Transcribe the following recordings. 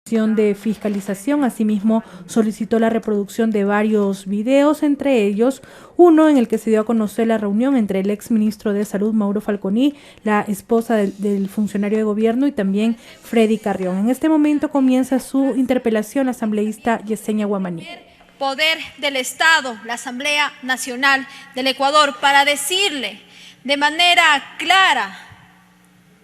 de fiscalización. Asimismo, solicitó la reproducción de varios videos, entre ellos uno en el que se dio a conocer la reunión entre el ex ministro de Salud, Mauro Falconi, la esposa del funcionario de gobierno y también Freddy Carrión. En este momento comienza su interpelación la asambleísta Yesenia Guamaní. Poder del Estado, la Asamblea Nacional del Ecuador, para decirle de manera clara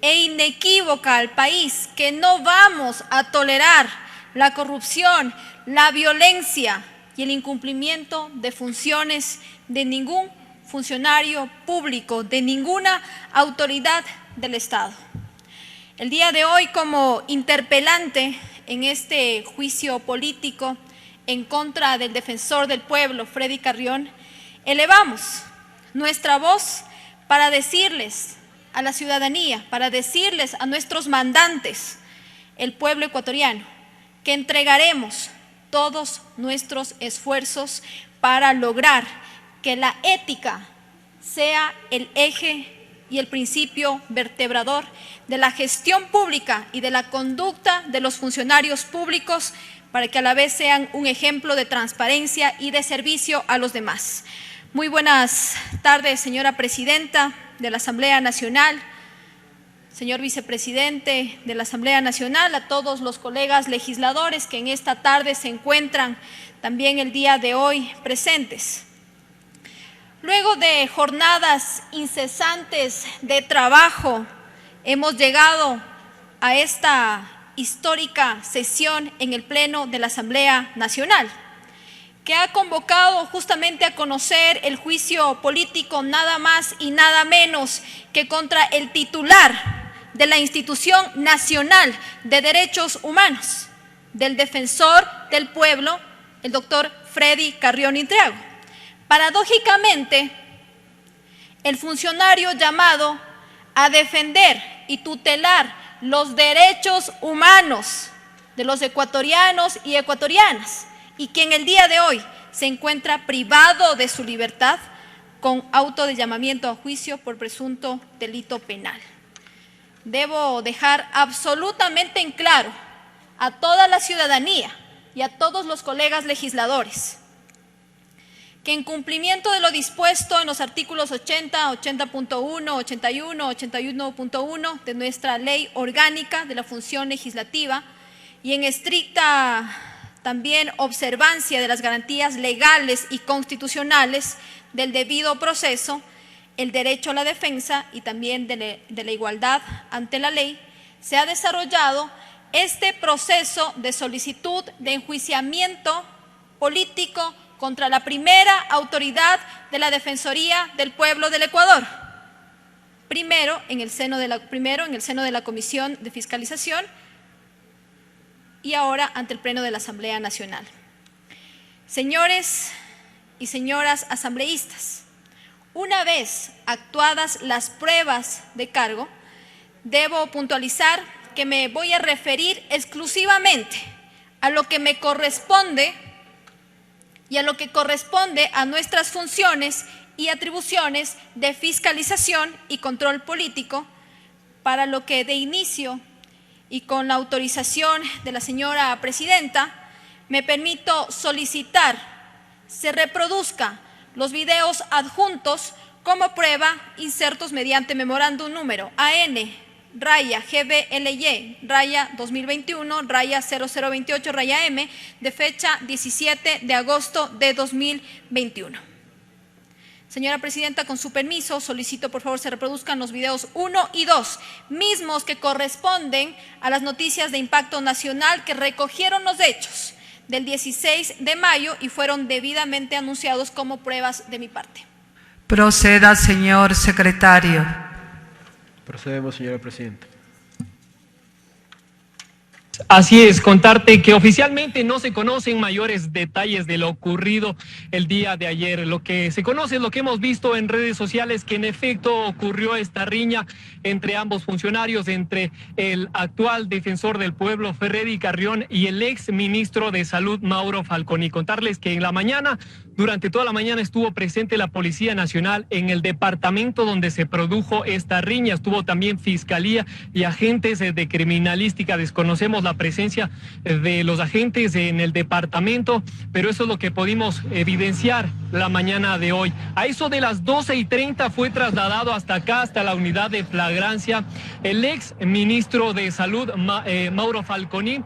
e inequívoca al país que no vamos a tolerar la corrupción, la violencia y el incumplimiento de funciones de ningún funcionario público, de ninguna autoridad del Estado. El día de hoy, como interpelante en este juicio político en contra del defensor del pueblo, Freddy Carrión, elevamos nuestra voz para decirles a la ciudadanía, para decirles a nuestros mandantes, el pueblo ecuatoriano, que entregaremos todos nuestros esfuerzos para lograr que la ética sea el eje y el principio vertebrador de la gestión pública y de la conducta de los funcionarios públicos, para que a la vez sean un ejemplo de transparencia y de servicio a los demás. Muy buenas tardes, señora presidenta de la Asamblea Nacional, señor vicepresidente de la Asamblea Nacional, a todos los colegas legisladores que en esta tarde se encuentran también el día de hoy presentes. Luego de jornadas incesantes de trabajo, hemos llegado a esta histórica sesión en el Pleno de la Asamblea Nacional, que ha convocado justamente a conocer el juicio político nada más y nada menos que contra el titular de la Institución Nacional de Derechos Humanos, del defensor del pueblo, el doctor Freddy Carrión Intriago. Paradójicamente, el funcionario llamado a defender y tutelar los derechos humanos de los ecuatorianos y ecuatorianas, y quien el día de hoy se encuentra privado de su libertad con auto de llamamiento a juicio por presunto delito penal. Debo dejar absolutamente en claro a toda la ciudadanía y a todos los colegas legisladores que en cumplimiento de lo dispuesto en los artículos 80, 80.1, 81, 81.1 de nuestra Ley Orgánica de la Función Legislativa y en estricta también observancia de las garantías legales y constitucionales del debido proceso, el derecho a la defensa y también de la igualdad ante la ley, se ha desarrollado este proceso de solicitud de enjuiciamiento político contra la primera autoridad de la Defensoría del Pueblo del Ecuador, primero en el seno de la Comisión de Fiscalización y ahora ante el Pleno de la Asamblea Nacional. Señores y señoras asambleístas, una vez actuadas las pruebas de cargo, debo puntualizar que me voy a referir exclusivamente a lo que me corresponde y a lo que corresponde a nuestras funciones y atribuciones de fiscalización y control político, para lo que de inicio y con la autorización de la señora presidenta, me permito solicitar se reproduzca los videos adjuntos como prueba insertos mediante memorándum número AN-GBLY-2021-0028-M de fecha 17 de agosto de 2021. Señora presidenta, con su permiso, solicito por favor se reproduzcan los videos 1 y 2, mismos que corresponden a las noticias de impacto nacional que recogieron los hechos del 16 de mayo y fueron debidamente anunciados como pruebas de mi parte. Proceda, señor secretario. Procedemos, señora presidenta. Así es, contarte que oficialmente no se conocen mayores detalles de lo ocurrido el día de ayer. Lo que se conoce es lo que hemos visto en redes sociales, que en efecto ocurrió esta riña entre ambos funcionarios, entre el actual defensor del pueblo, Freddy Carrión, y el ex ministro de Salud, Mauro Falconi. Contarles que en la mañana, durante toda la mañana, estuvo presente la Policía Nacional en el departamento donde se produjo esta riña. Estuvo también Fiscalía y agentes de criminalística. Desconocemos la la presencia de los agentes en el departamento, pero eso es lo que pudimos evidenciar la mañana de hoy. A eso de las 12:30 fue trasladado hasta acá, hasta la unidad de flagrancia, el ex ministro de Salud, Mauro Falconi.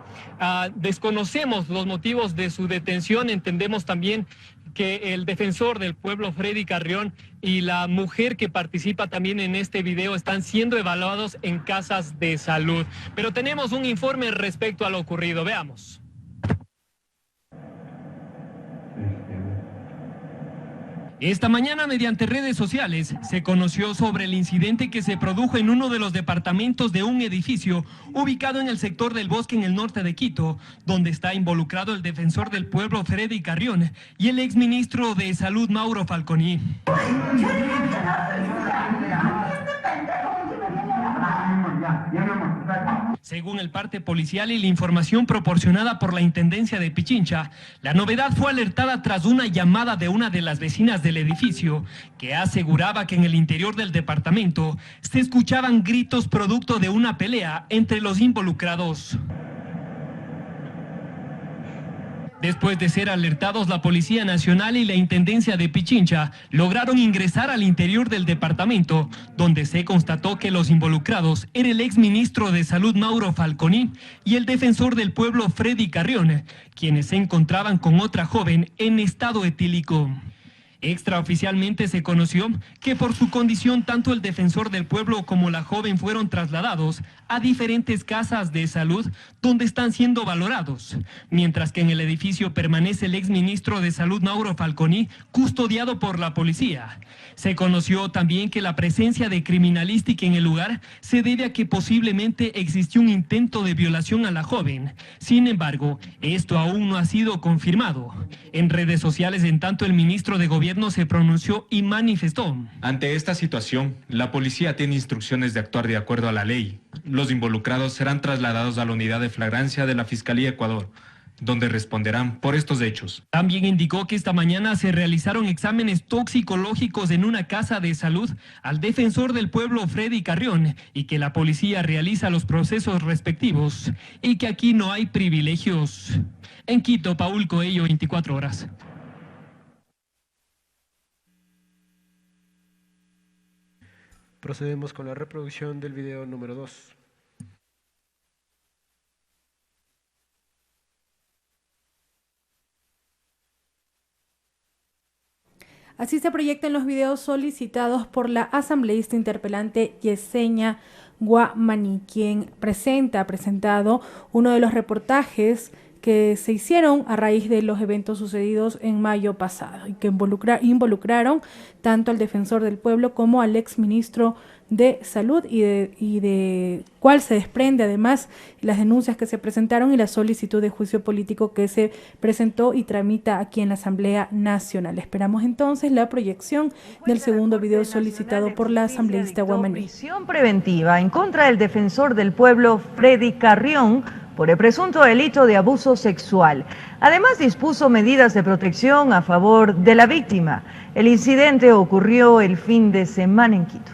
Desconocemos los motivos de su detención. Entendemos también que el defensor del pueblo, Freddy Carrión, y la mujer que participa también en este video están siendo evaluados en casas de salud. Pero tenemos un informe respecto a lo ocurrido. Veamos. Esta mañana, mediante redes sociales, se conoció sobre el incidente que se produjo en uno de los departamentos de un edificio ubicado en el sector del Bosque en el norte de Quito, donde está involucrado el defensor del pueblo Freddy Carrión y el exministro de Salud Mauro Falconi. Según el parte policial y la información proporcionada por la Intendencia de Pichincha, la novedad fue alertada tras una llamada de una de las vecinas del edificio, que aseguraba que en el interior del departamento se escuchaban gritos producto de una pelea entre los involucrados. Después de ser alertados, la Policía Nacional y la Intendencia de Pichincha lograron ingresar al interior del departamento, donde se constató que los involucrados era el exministro de Salud Mauro Falconi y el defensor del pueblo Freddy Carrión, quienes se encontraban con otra joven en estado etílico. Extraoficialmente se conoció que por su condición tanto el defensor del pueblo como la joven fueron trasladados a diferentes casas de salud donde están siendo valorados, mientras que en el edificio permanece el exministro de Salud Mauro Falconi, custodiado por la policía. Se conoció también que la presencia de criminalística en el lugar se debe a que posiblemente existió un intento de violación a la joven. Sin embargo, esto aún no ha sido confirmado. En redes sociales, en tanto, el ministro de Gobierno se pronunció y manifestó: ante esta situación, la policía tiene instrucciones de actuar de acuerdo a la ley. Los involucrados serán trasladados a la unidad de flagrancia de la Fiscalía Ecuador, donde responderán por estos hechos. También indicó que esta mañana se realizaron exámenes toxicológicos en una casa de salud al defensor del pueblo Freddy Carrión y que la policía realiza los procesos respectivos y que aquí no hay privilegios. En Quito, Paul Coello, 24 horas. Procedemos con la reproducción del video número 2. Así se proyectan los videos solicitados por la asambleísta interpelante Yesenia Guamani, quien ha presentado uno de los reportajes que se hicieron a raíz de los eventos sucedidos en mayo pasado y que involucraron tanto al defensor del pueblo como al exministro de Salud y de cuál se desprende además las denuncias que se presentaron y la solicitud de juicio político que se presentó y tramita aquí en la Asamblea Nacional. Esperamos entonces la proyección del segundo video solicitado por la asambleísta Guamani. Prisión preventiva en contra del defensor del pueblo Freddy Carrión por el presunto delito de abuso sexual. Además, dispuso medidas de protección a favor de la víctima. El incidente ocurrió el fin de semana en Quito.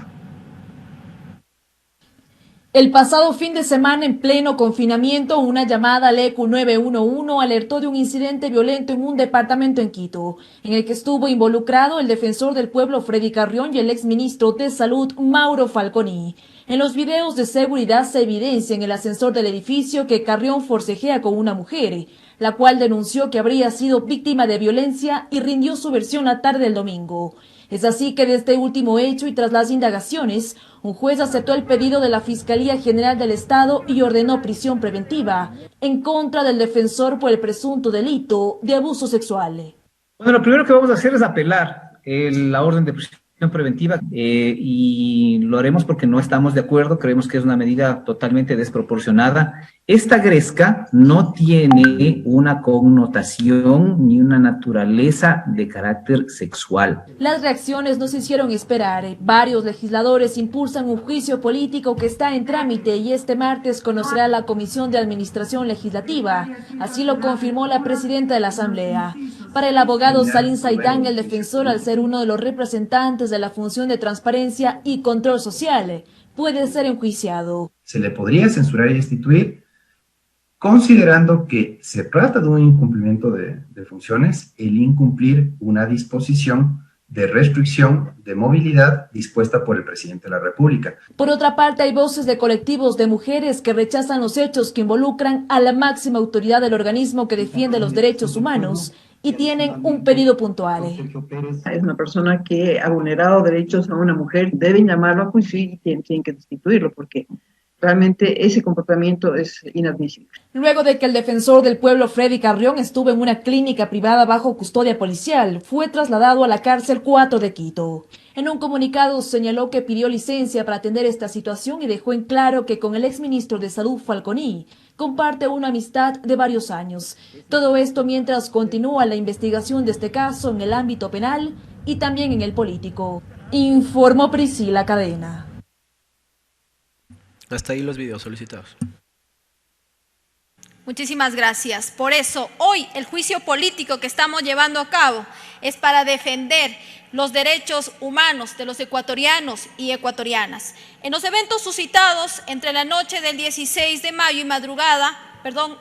El pasado fin de semana, en pleno confinamiento, una llamada al ECU 911 alertó de un incidente violento en un departamento en Quito, en el que estuvo involucrado el defensor del pueblo Freddy Carrión y el exministro de Salud Mauro Falconi. En los videos de seguridad se evidencia en el ascensor del edificio que Carrión forcejea con una mujer, la cual denunció que habría sido víctima de violencia y rindió su versión la tarde del domingo. Es así que de este último hecho y tras las indagaciones, un juez aceptó el pedido de la Fiscalía General del Estado y ordenó prisión preventiva en contra del defensor por el presunto delito de abuso sexual. Bueno, lo primero que vamos a hacer es apelar la orden de prisión preventiva y lo haremos porque no estamos de acuerdo, creemos que es una medida totalmente desproporcionada. Esta gresca no tiene una connotación ni una naturaleza de carácter sexual. Las reacciones no se hicieron esperar. Varios legisladores impulsan un juicio político que está en trámite y este martes conocerá la Comisión de Administración Legislativa. Así lo confirmó la presidenta de la Asamblea. Para el abogado Salim Saidán, el defensor, al ser uno de los representantes de la función de transparencia y control social, puede ser enjuiciado. Se le podría censurar y destituir considerando que se trata de un incumplimiento de funciones el incumplir una disposición de restricción de movilidad dispuesta por el presidente de la República. Por otra parte, hay voces de colectivos de mujeres que rechazan los hechos que involucran a la máxima autoridad del organismo que defiende los derechos humanos y tienen un pedido puntual. Es una persona que ha vulnerado derechos a una mujer, deben llamarlo a juicio y tienen que destituirlo porque realmente ese comportamiento es inadmisible. Luego de que el defensor del pueblo Freddy Carrión estuvo en una clínica privada bajo custodia policial, fue trasladado a la cárcel 4 de Quito. En un comunicado señaló que pidió licencia para atender esta situación y dejó en claro que con el exministro de Salud Falconi comparte una amistad de varios años. Todo esto mientras continúa la investigación de este caso en el ámbito penal y también en el político. Informó Priscila Cadena. Hasta ahí los videos solicitados. Muchísimas gracias. Por eso, hoy el juicio político que estamos llevando a cabo es para defender los derechos humanos de los ecuatorianos y ecuatorianas. En los eventos suscitados entre la noche del 16 de mayo y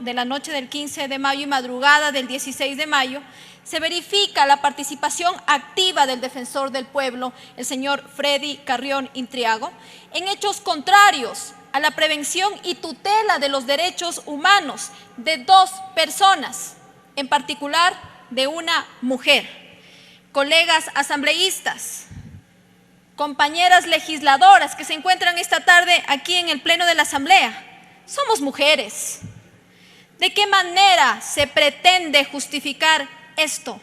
de la noche del 15 de mayo y madrugada del 16 de mayo, se verifica la participación activa del defensor del pueblo, el señor Freddy Carrión Intriago, en hechos contrarios a la prevención y tutela de los derechos humanos de dos personas, en particular de una mujer. Colegas asambleístas, compañeras legisladoras que se encuentran esta tarde aquí en el Pleno de la Asamblea, somos mujeres. ¿De qué manera se pretende justificar esto?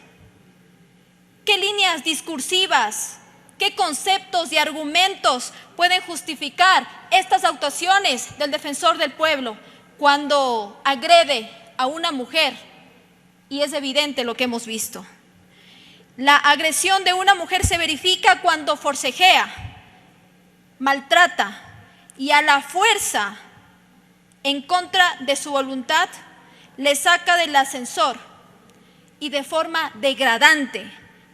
¿Qué líneas discursivas, qué conceptos y argumentos pueden justificar estas actuaciones del defensor del pueblo cuando agrede a una mujer? Y es evidente lo que hemos visto. La agresión de una mujer se verifica cuando forcejea, maltrata y a la fuerza, en contra de su voluntad, le saca del ascensor y de forma degradante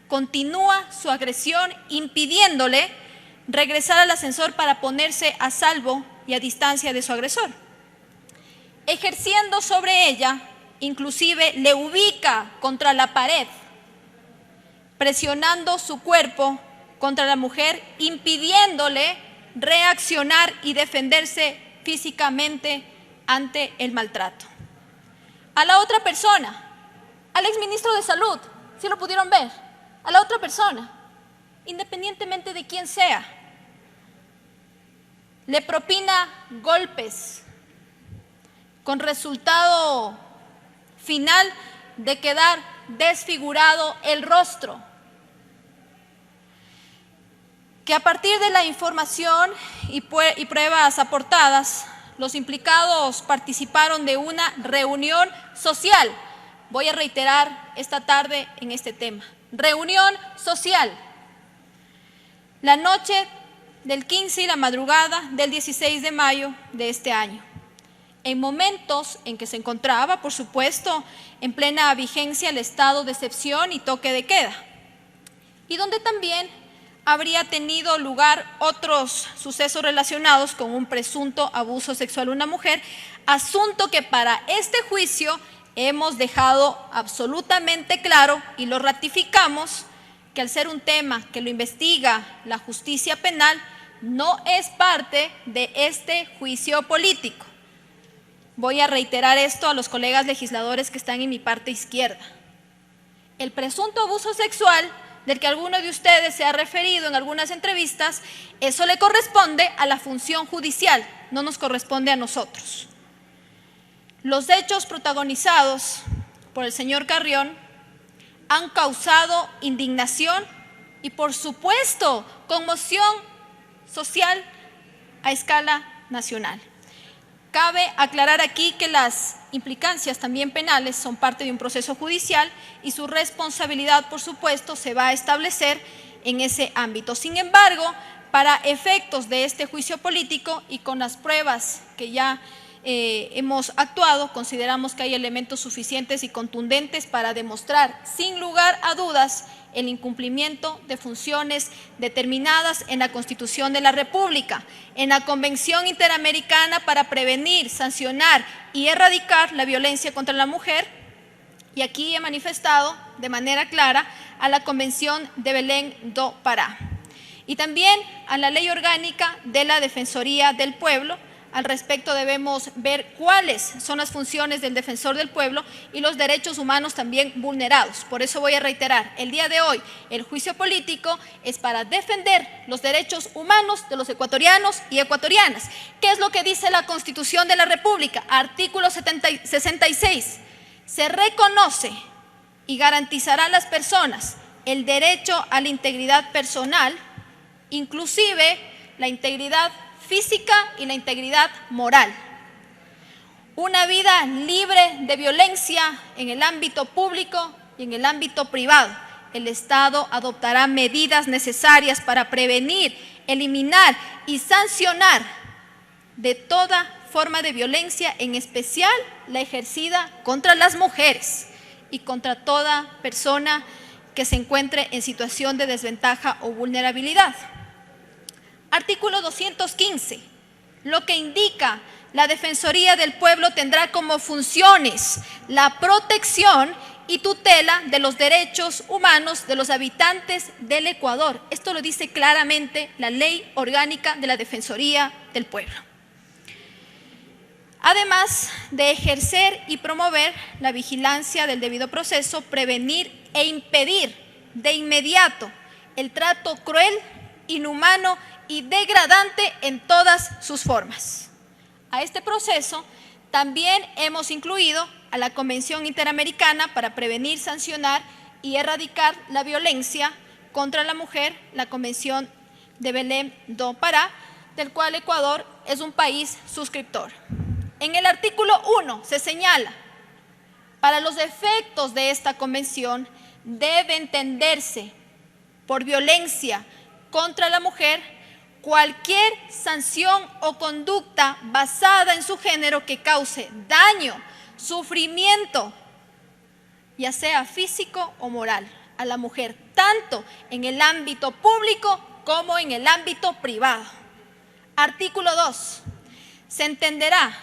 continúa su agresión impidiéndole regresar al ascensor para ponerse a salvo y a distancia de su agresor. Ejerciendo sobre ella, inclusive le ubica contra la pared, presionando su cuerpo contra la mujer, impidiéndole reaccionar y defenderse físicamente ante el maltrato. A la otra persona, al exministro de Salud, ¿sí lo pudieron ver? A la otra persona, independientemente de quién sea, le propina golpes con resultado final de quedar desfigurado el rostro. Que a partir de la información y pruebas aportadas, los implicados participaron de una reunión social. Voy a reiterar esta tarde en este tema. Reunión social. La noche del 15 y la madrugada del 16 de mayo de este año. En momentos en que se encontraba, por supuesto, en plena vigencia el estado de excepción y toque de queda. Y donde también habría tenido lugar otros sucesos relacionados con un presunto abuso sexual a una mujer, asunto que para este juicio hemos dejado absolutamente claro y lo ratificamos, que al ser un tema que lo investiga la justicia penal, no es parte de este juicio político. Voy a reiterar esto a los colegas legisladores que están en mi parte izquierda. El presunto abuso sexual del que alguno de ustedes se ha referido en algunas entrevistas, eso le corresponde a la función judicial, no nos corresponde a nosotros. Los hechos protagonizados por el señor Carrión han causado indignación y, por supuesto, conmoción social a escala nacional. Cabe aclarar aquí que las implicancias también penales son parte de un proceso judicial y su responsabilidad, por supuesto, se va a establecer en ese ámbito. Sin embargo, para efectos de este juicio político y con las pruebas que ya hemos actuado, consideramos que hay elementos suficientes y contundentes para demostrar sin lugar a dudas el incumplimiento de funciones determinadas en la Constitución de la República, en la Convención Interamericana para prevenir, sancionar y erradicar la violencia contra la mujer, y aquí he manifestado de manera clara a la Convención de Belém do Pará, y también a la Ley Orgánica de la Defensoría del Pueblo. Al respecto debemos ver cuáles son las funciones del defensor del pueblo y los derechos humanos también vulnerados. Por eso voy a reiterar, el día de hoy el juicio político es para defender los derechos humanos de los ecuatorianos y ecuatorianas. ¿Qué es lo que dice la Constitución de la República? Artículo 66. Se reconoce y garantizará a las personas el derecho a la integridad personal, inclusive la integridad física y la integridad moral. Una vida libre de violencia en el ámbito público y en el ámbito privado. El Estado adoptará medidas necesarias para prevenir, eliminar y sancionar de toda forma de violencia, en especial la ejercida contra las mujeres y contra toda persona que se encuentre en situación de desventaja o vulnerabilidad. Artículo 215. Lo que indica la Defensoría del Pueblo tendrá como funciones la protección y tutela de los derechos humanos de los habitantes del Ecuador. Esto lo dice claramente la Ley Orgánica de la Defensoría del Pueblo. Además de ejercer y promover la vigilancia del debido proceso, prevenir e impedir de inmediato el trato cruel, inhumano y degradante en todas sus formas. A este proceso también hemos incluido a la Convención Interamericana para prevenir, sancionar y erradicar la violencia contra la mujer, la Convención de Belém do Pará, del cual Ecuador es un país suscriptor. En el artículo 1 se señala: para los efectos de esta convención debe entenderse por violencia contra la mujer cualquier sanción o conducta basada en su género que cause daño, sufrimiento, ya sea físico o moral, a la mujer, tanto en el ámbito público como en el ámbito privado. Artículo 2. Se entenderá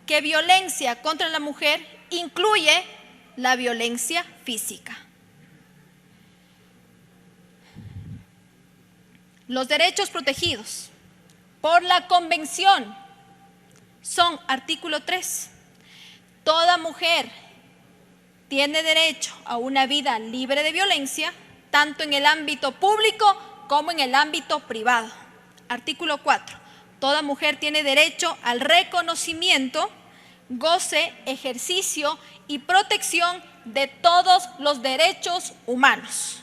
que violencia contra la mujer incluye la violencia física. Los derechos protegidos por la Convención son: artículo 3. Toda mujer tiene derecho a una vida libre de violencia, tanto en el ámbito público como en el ámbito privado. Artículo 4. Toda mujer tiene derecho al reconocimiento, goce, ejercicio y protección de todos los derechos humanos.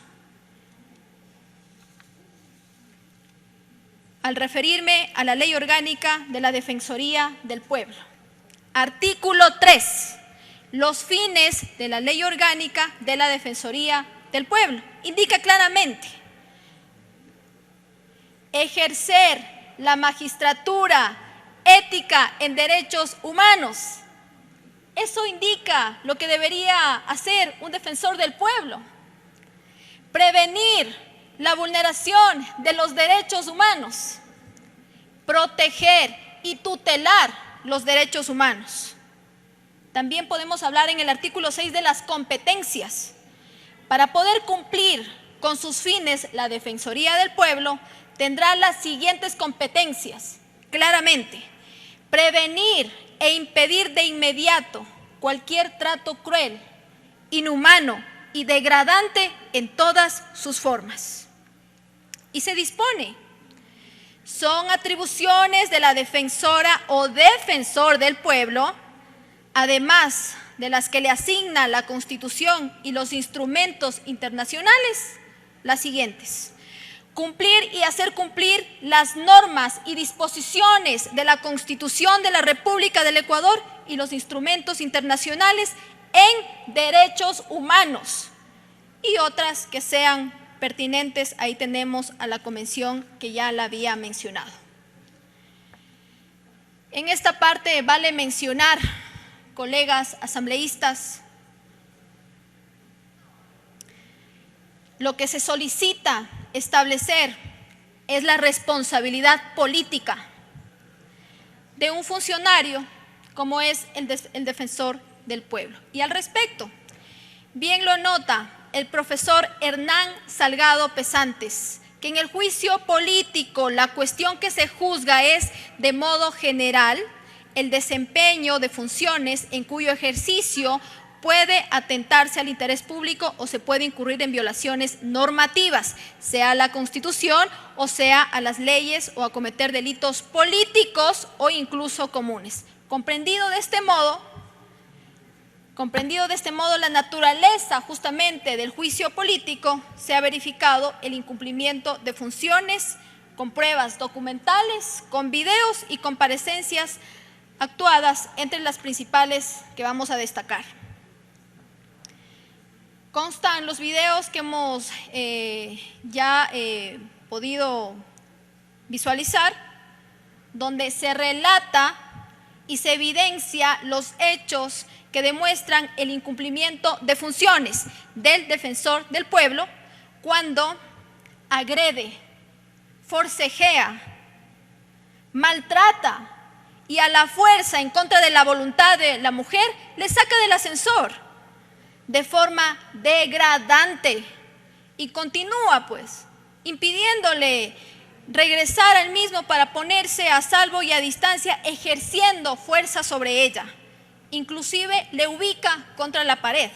Al referirme a la Ley Orgánica de la Defensoría del Pueblo. Artículo 3. Los fines de la Ley Orgánica de la Defensoría del Pueblo. Indica claramente: ejercer la magistratura ética en derechos humanos. Eso indica lo que debería hacer un defensor del pueblo. Prevenir la vulneración de los derechos humanos, proteger y tutelar los derechos humanos. También podemos hablar en el artículo 6 de las competencias. Para poder cumplir con sus fines, la Defensoría del Pueblo tendrá las siguientes competencias, claramente: prevenir e impedir de inmediato cualquier trato cruel, inhumano y degradante en todas sus formas. Y se dispone: son atribuciones de la defensora o defensor del pueblo, además de las que le asigna la Constitución y los instrumentos internacionales, las siguientes: cumplir y hacer cumplir las normas y disposiciones de la Constitución de la República del Ecuador y los instrumentos internacionales en derechos humanos, y otras que sean pertinentes. Ahí tenemos a la convención que ya la había mencionado. En esta parte vale mencionar, colegas asambleístas, lo que se solicita establecer es la responsabilidad política de un funcionario como es el defensor del pueblo. Y al respecto, bien lo nota el profesor Hernán Salgado Pesantes, que en el juicio político la cuestión que se juzga es de modo general el desempeño de funciones en cuyo ejercicio puede atentarse al interés público o se puede incurrir en violaciones normativas, sea a la Constitución o sea a las leyes o a cometer delitos políticos o incluso comunes. Comprendido de este modo la naturaleza justamente del juicio político, se ha verificado el incumplimiento de funciones con pruebas documentales, con videos y comparecencias actuadas, entre las principales que vamos a destacar. Constan los videos que hemos podido visualizar, donde se relata y se evidencia los hechos que demuestran el incumplimiento de funciones del defensor del pueblo cuando agrede, forcejea, maltrata y a la fuerza en contra de la voluntad de la mujer le saca del ascensor de forma degradante y continúa pues impidiéndole regresar al mismo para ponerse a salvo y a distancia, ejerciendo fuerza sobre ella. Inclusive le ubica contra la pared,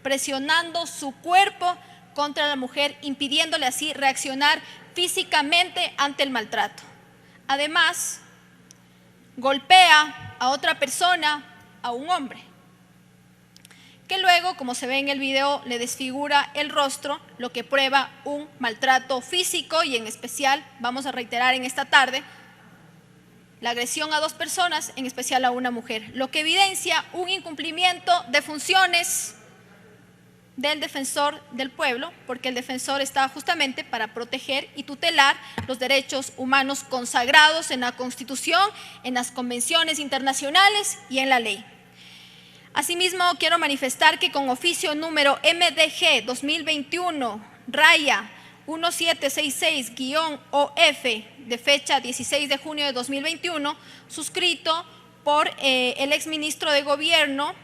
presionando su cuerpo contra la mujer, impidiéndole así reaccionar físicamente ante el maltrato. Además, golpea a otra persona, a un hombre, que luego, como se ve en el video, le desfigura el rostro, lo que prueba un maltrato físico y en especial, vamos a reiterar en esta tarde, la agresión a dos personas, en especial a una mujer, lo que evidencia un incumplimiento de funciones del defensor del pueblo, porque el defensor está justamente para proteger y tutelar los derechos humanos consagrados en la Constitución, en las convenciones internacionales y en la ley. Asimismo, quiero manifestar que con oficio número MDG 2021-1766-OF de fecha 16 de junio de 2021, suscrito por el exministro de Gobierno,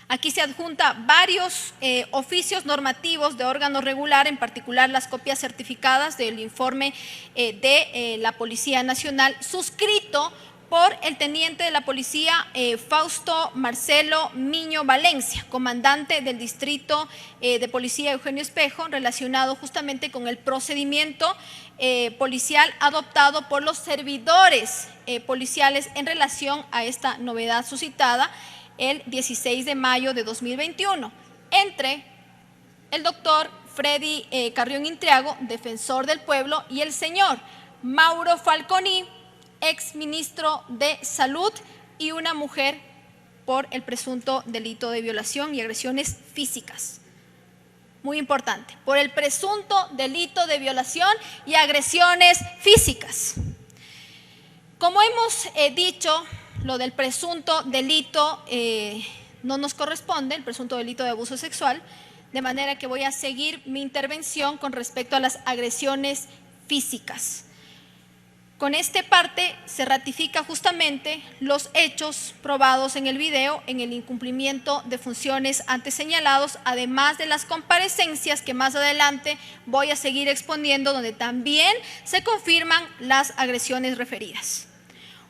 aquí se adjunta varios oficios normativos de órgano regular, en particular las copias certificadas del informe de la Policía Nacional, suscrito por el teniente de la policía Fausto Marcelo Miño Valencia, comandante del distrito de policía Eugenio Espejo, relacionado justamente con el procedimiento policial adoptado por los servidores policiales en relación a esta novedad suscitada el 16 de mayo de 2021, entre el doctor Freddy Carrión Intriago, defensor del pueblo, y el señor Mauro Falconi, ex ministro de Salud, y una mujer por el presunto delito de violación y agresiones físicas. Muy importante, por el presunto delito de violación y agresiones físicas. Como hemos dicho, lo del presunto delito no nos corresponde, el presunto delito de abuso sexual, de manera que voy a seguir mi intervención con respecto a las agresiones físicas. Con esta parte se ratifica justamente los hechos probados en el video en el incumplimiento de funciones antes señalados, además de las comparecencias que más adelante voy a seguir exponiendo, donde también se confirman las agresiones referidas.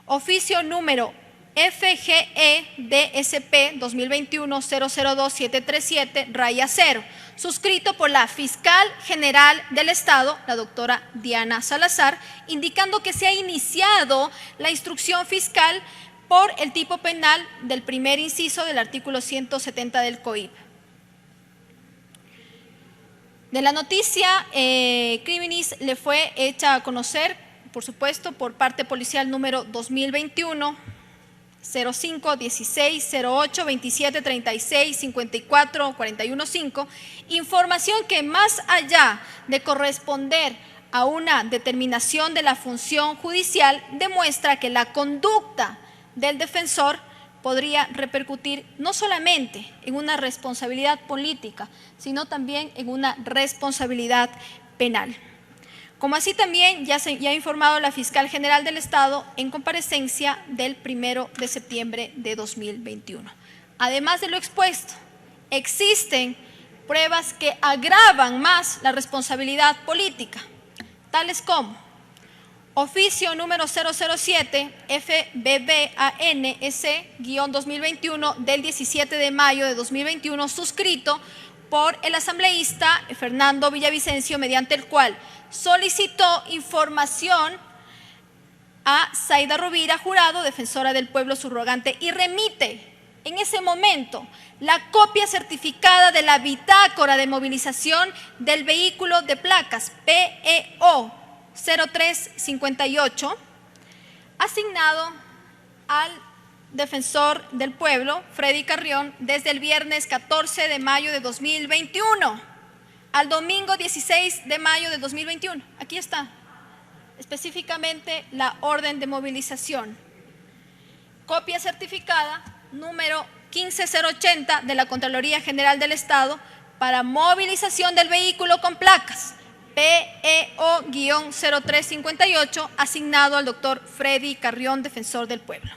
Oficio número FGE-DSP 2021-002737-0, suscrito por la Fiscal General del Estado, la doctora Diana Salazar, indicando que se ha iniciado la instrucción fiscal por el tipo penal del primer inciso del artículo 170 del COIP. De la noticia, Criminis le fue hecha a conocer, por supuesto, por parte policial número 2021 05 16 08 27 36 54 41 5, información que más allá de corresponder a una determinación de la función judicial demuestra que la conducta del defensor podría repercutir no solamente en una responsabilidad política, sino también en una responsabilidad penal. Como así también ya ha informado la Fiscal General del Estado en comparecencia del 1 de septiembre de 2021. Además de lo expuesto, existen pruebas que agravan más la responsabilidad política, tales como oficio número 007 FBBANS-2021 del 17 de mayo de 2021, suscrito por el asambleísta Fernando Villavicencio, mediante el cual solicitó información a Zaida Rovira Jurado, defensora del pueblo subrogante, y remite en ese momento la copia certificada de la bitácora de movilización del vehículo de placas PEO 0358, asignado al defensor del pueblo, Freddy Carrión, desde el viernes 14 de mayo de 2021 al domingo 16 de mayo de 2021. Aquí está específicamente la orden de movilización. Copia certificada número 15080 de la Contraloría General del Estado para movilización del vehículo con placas PEO-0358, asignado al doctor Freddy Carrión, defensor del pueblo.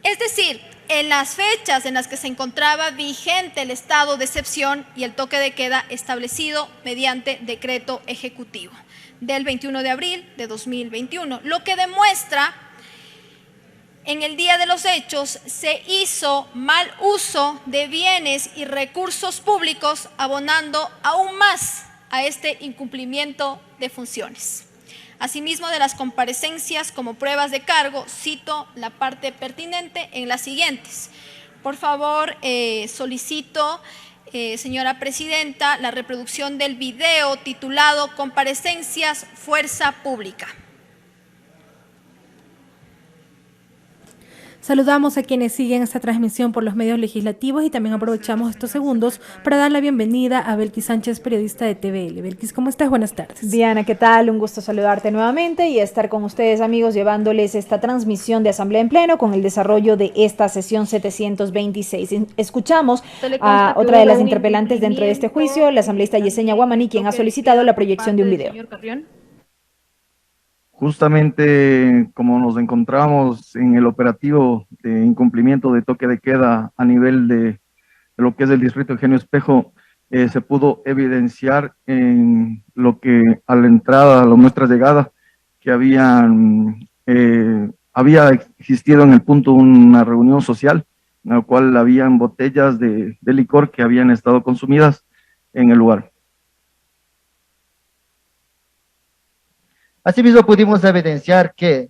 Es decir, en las fechas en las que se encontraba vigente el estado de excepción y el toque de queda establecido mediante decreto ejecutivo del 21 de abril de 2021, lo que demuestra en el día de los hechos se hizo mal uso de bienes y recursos públicos, abonando aún más a este incumplimiento de funciones. Asimismo, de las comparecencias como pruebas de cargo, cito la parte pertinente en las siguientes. Por favor, solicito, señora presidenta, la reproducción del video titulado Comparecencias Fuerza Pública. Saludamos a quienes siguen esta transmisión por los medios legislativos y también aprovechamos estos segundos para dar la bienvenida a Belkis Sánchez, periodista de TVL. Belkis, ¿cómo estás? Buenas tardes. Diana, ¿qué tal? Un gusto saludarte nuevamente y estar con ustedes, amigos, llevándoles esta transmisión de Asamblea en Pleno con el desarrollo de esta sesión 726. Escuchamos a otra de las interpelantes dentro de este juicio, la asambleísta Yesenia Guamaní, quien ha solicitado la proyección de un video. Justamente como nos encontramos en el operativo de incumplimiento de toque de queda a nivel de lo que es el distrito Eugenio Espejo, se pudo evidenciar en lo que a la entrada, a nuestra llegada, que había existido en el punto una reunión social, en la cual habían botellas de licor que habían estado consumidas en el lugar. Asimismo, pudimos evidenciar que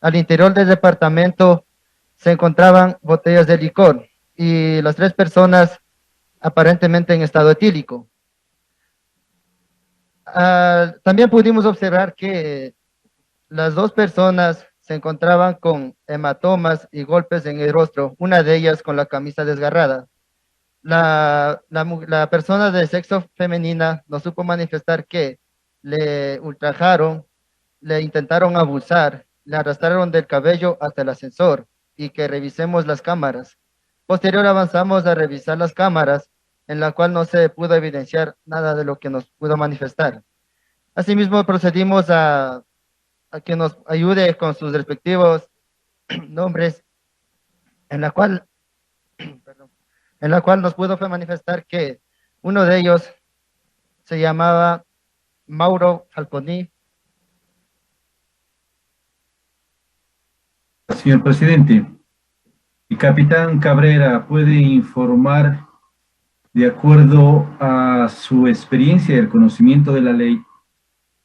al interior del departamento se encontraban botellas de licor y las 3 personas aparentemente en estado etílico. También pudimos observar que las 2 personas se encontraban con hematomas y golpes en el rostro, una de ellas con la camisa desgarrada. La persona de sexo femenina nos supo manifestar que le ultrajaron, le intentaron abusar, le arrastraron del cabello hasta el ascensor y que revisemos las cámaras. Posterior avanzamos a revisar las cámaras, en la cual no se pudo evidenciar nada de lo que nos pudo manifestar. Asimismo, procedimos a que nos ayude con sus respectivos nombres, en la cual nos pudo manifestar que uno de ellos se llamaba Mauro Falconi. Señor presidente, el capitán Cabrera puede informar, de acuerdo a su experiencia y el conocimiento de la ley,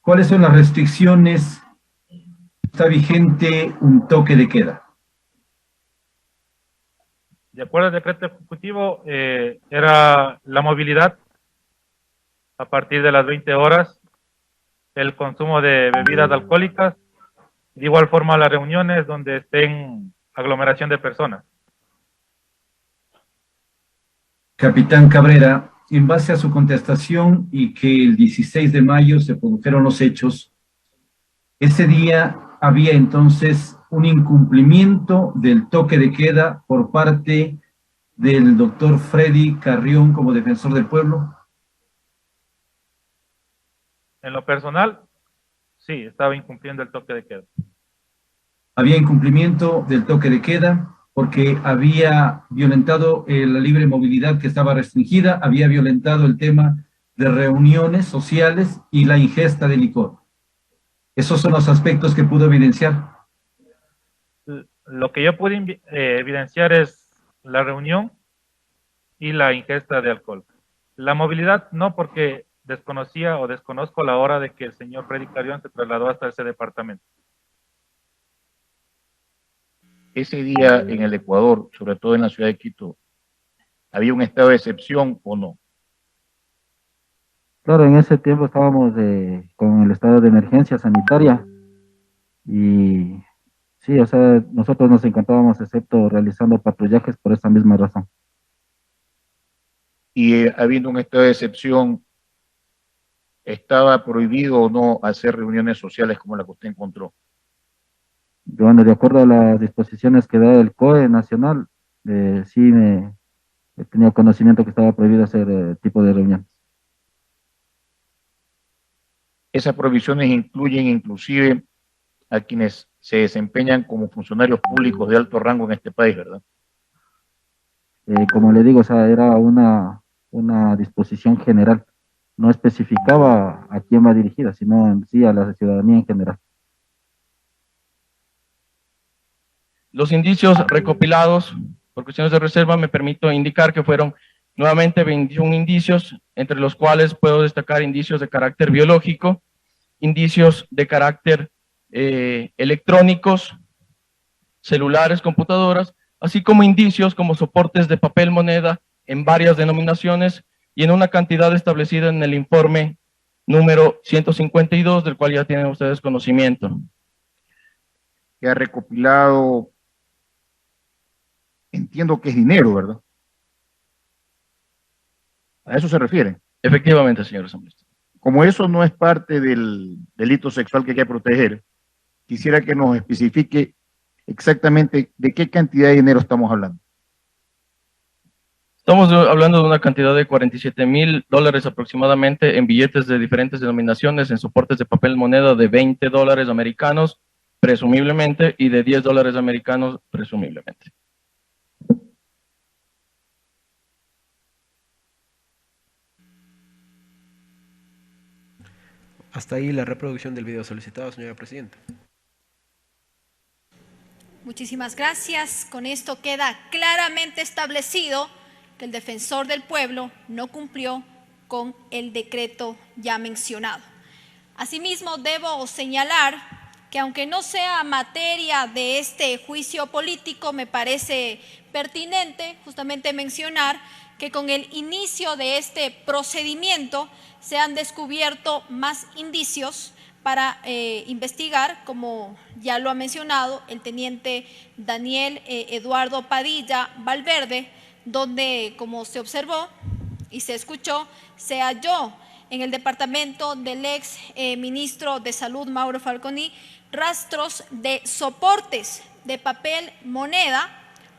cuáles son las restricciones. Está vigente un toque de queda. De acuerdo al decreto ejecutivo, era la movilidad a partir de las 20 horas, el consumo de bebidas alcohólicas, de igual forma las reuniones donde estén aglomeración de personas. Capitán Cabrera, en base a su contestación y que el 16 de mayo se produjeron los hechos, Ese día había entonces un incumplimiento del toque de queda por parte del doctor Freddy Carrión como defensor del pueblo. En lo personal, sí, estaba incumpliendo el toque de queda. Había incumplimiento del toque de queda porque había violentado la libre movilidad que estaba restringida, había violentado el tema de reuniones sociales y la ingesta de licor. Esos son los aspectos que pudo evidenciar. Lo que yo pude evidenciar es la reunión y la ingesta de alcohol. La movilidad no, porque desconocía o desconozco la hora de que el señor Freddy Carrión se trasladó hasta ese departamento. Ese día en el Ecuador, sobre todo en la ciudad de Quito, ¿había un estado de excepción o no? Claro, en ese tiempo estábamos con el estado de emergencia sanitaria y sí, o sea, nosotros nos encontrábamos excepto realizando patrullajes por esa misma razón. Y habiendo un estado de excepción, ¿estaba prohibido o no hacer reuniones sociales como la que usted encontró? Bueno, de acuerdo a las disposiciones que da el COE nacional, sí he tenido conocimiento que estaba prohibido hacer tipo de reuniones. Esas prohibiciones incluyen inclusive a quienes se desempeñan como funcionarios públicos de alto rango en este país, ¿verdad? Como le digo, o sea, era una disposición general. No especificaba a quién va dirigida, sino en sí a la ciudadanía en general. Los indicios recopilados por cuestiones de reserva me permito indicar que fueron nuevamente 21 indicios, entre los cuales puedo destacar indicios de carácter biológico, indicios de carácter electrónicos, celulares, computadoras, así como indicios como soportes de papel moneda en varias denominaciones y en una cantidad establecida en el informe número 152, del cual ya tienen ustedes conocimiento. Que ha recopilado, entiendo que es dinero, ¿verdad? ¿A eso se refiere? Efectivamente, señor asambleísta. Como eso no es parte del delito sexual que hay que proteger, quisiera que nos especifique exactamente de qué cantidad de dinero estamos hablando. Estamos hablando de una cantidad de $47,000 aproximadamente en billetes de diferentes denominaciones, en soportes de papel moneda de $20 americanos, presumiblemente, y de $10 americanos, presumiblemente. Hasta ahí la reproducción del video solicitado, señora presidenta. Muchísimas gracias. Con esto queda claramente establecido que el defensor del pueblo no cumplió con el decreto ya mencionado. Asimismo, debo señalar que aunque no sea materia de este juicio político, me parece pertinente justamente mencionar que con el inicio de este procedimiento se han descubierto más indicios para investigar, como ya lo ha mencionado el teniente Daniel Eduardo Padilla Valverde, donde, como se observó y se escuchó, se halló en el departamento del ex ministro de Salud, Mauro Falconi, rastros de soportes de papel moneda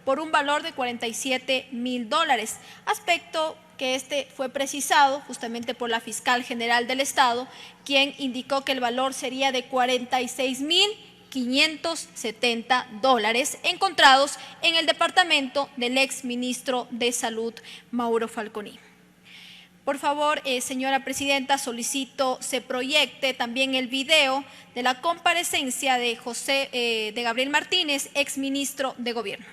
por un valor de $47,000, aspecto que fue precisado justamente por la fiscal general del Estado, quien indicó que el valor sería de $46,570 encontrados en el departamento del ex ministro de Salud, Mauro Falconi. Por favor, señora presidenta, solicito se proyecte también el video de la comparecencia de Gabriel Martínez, ex ministro de Gobierno.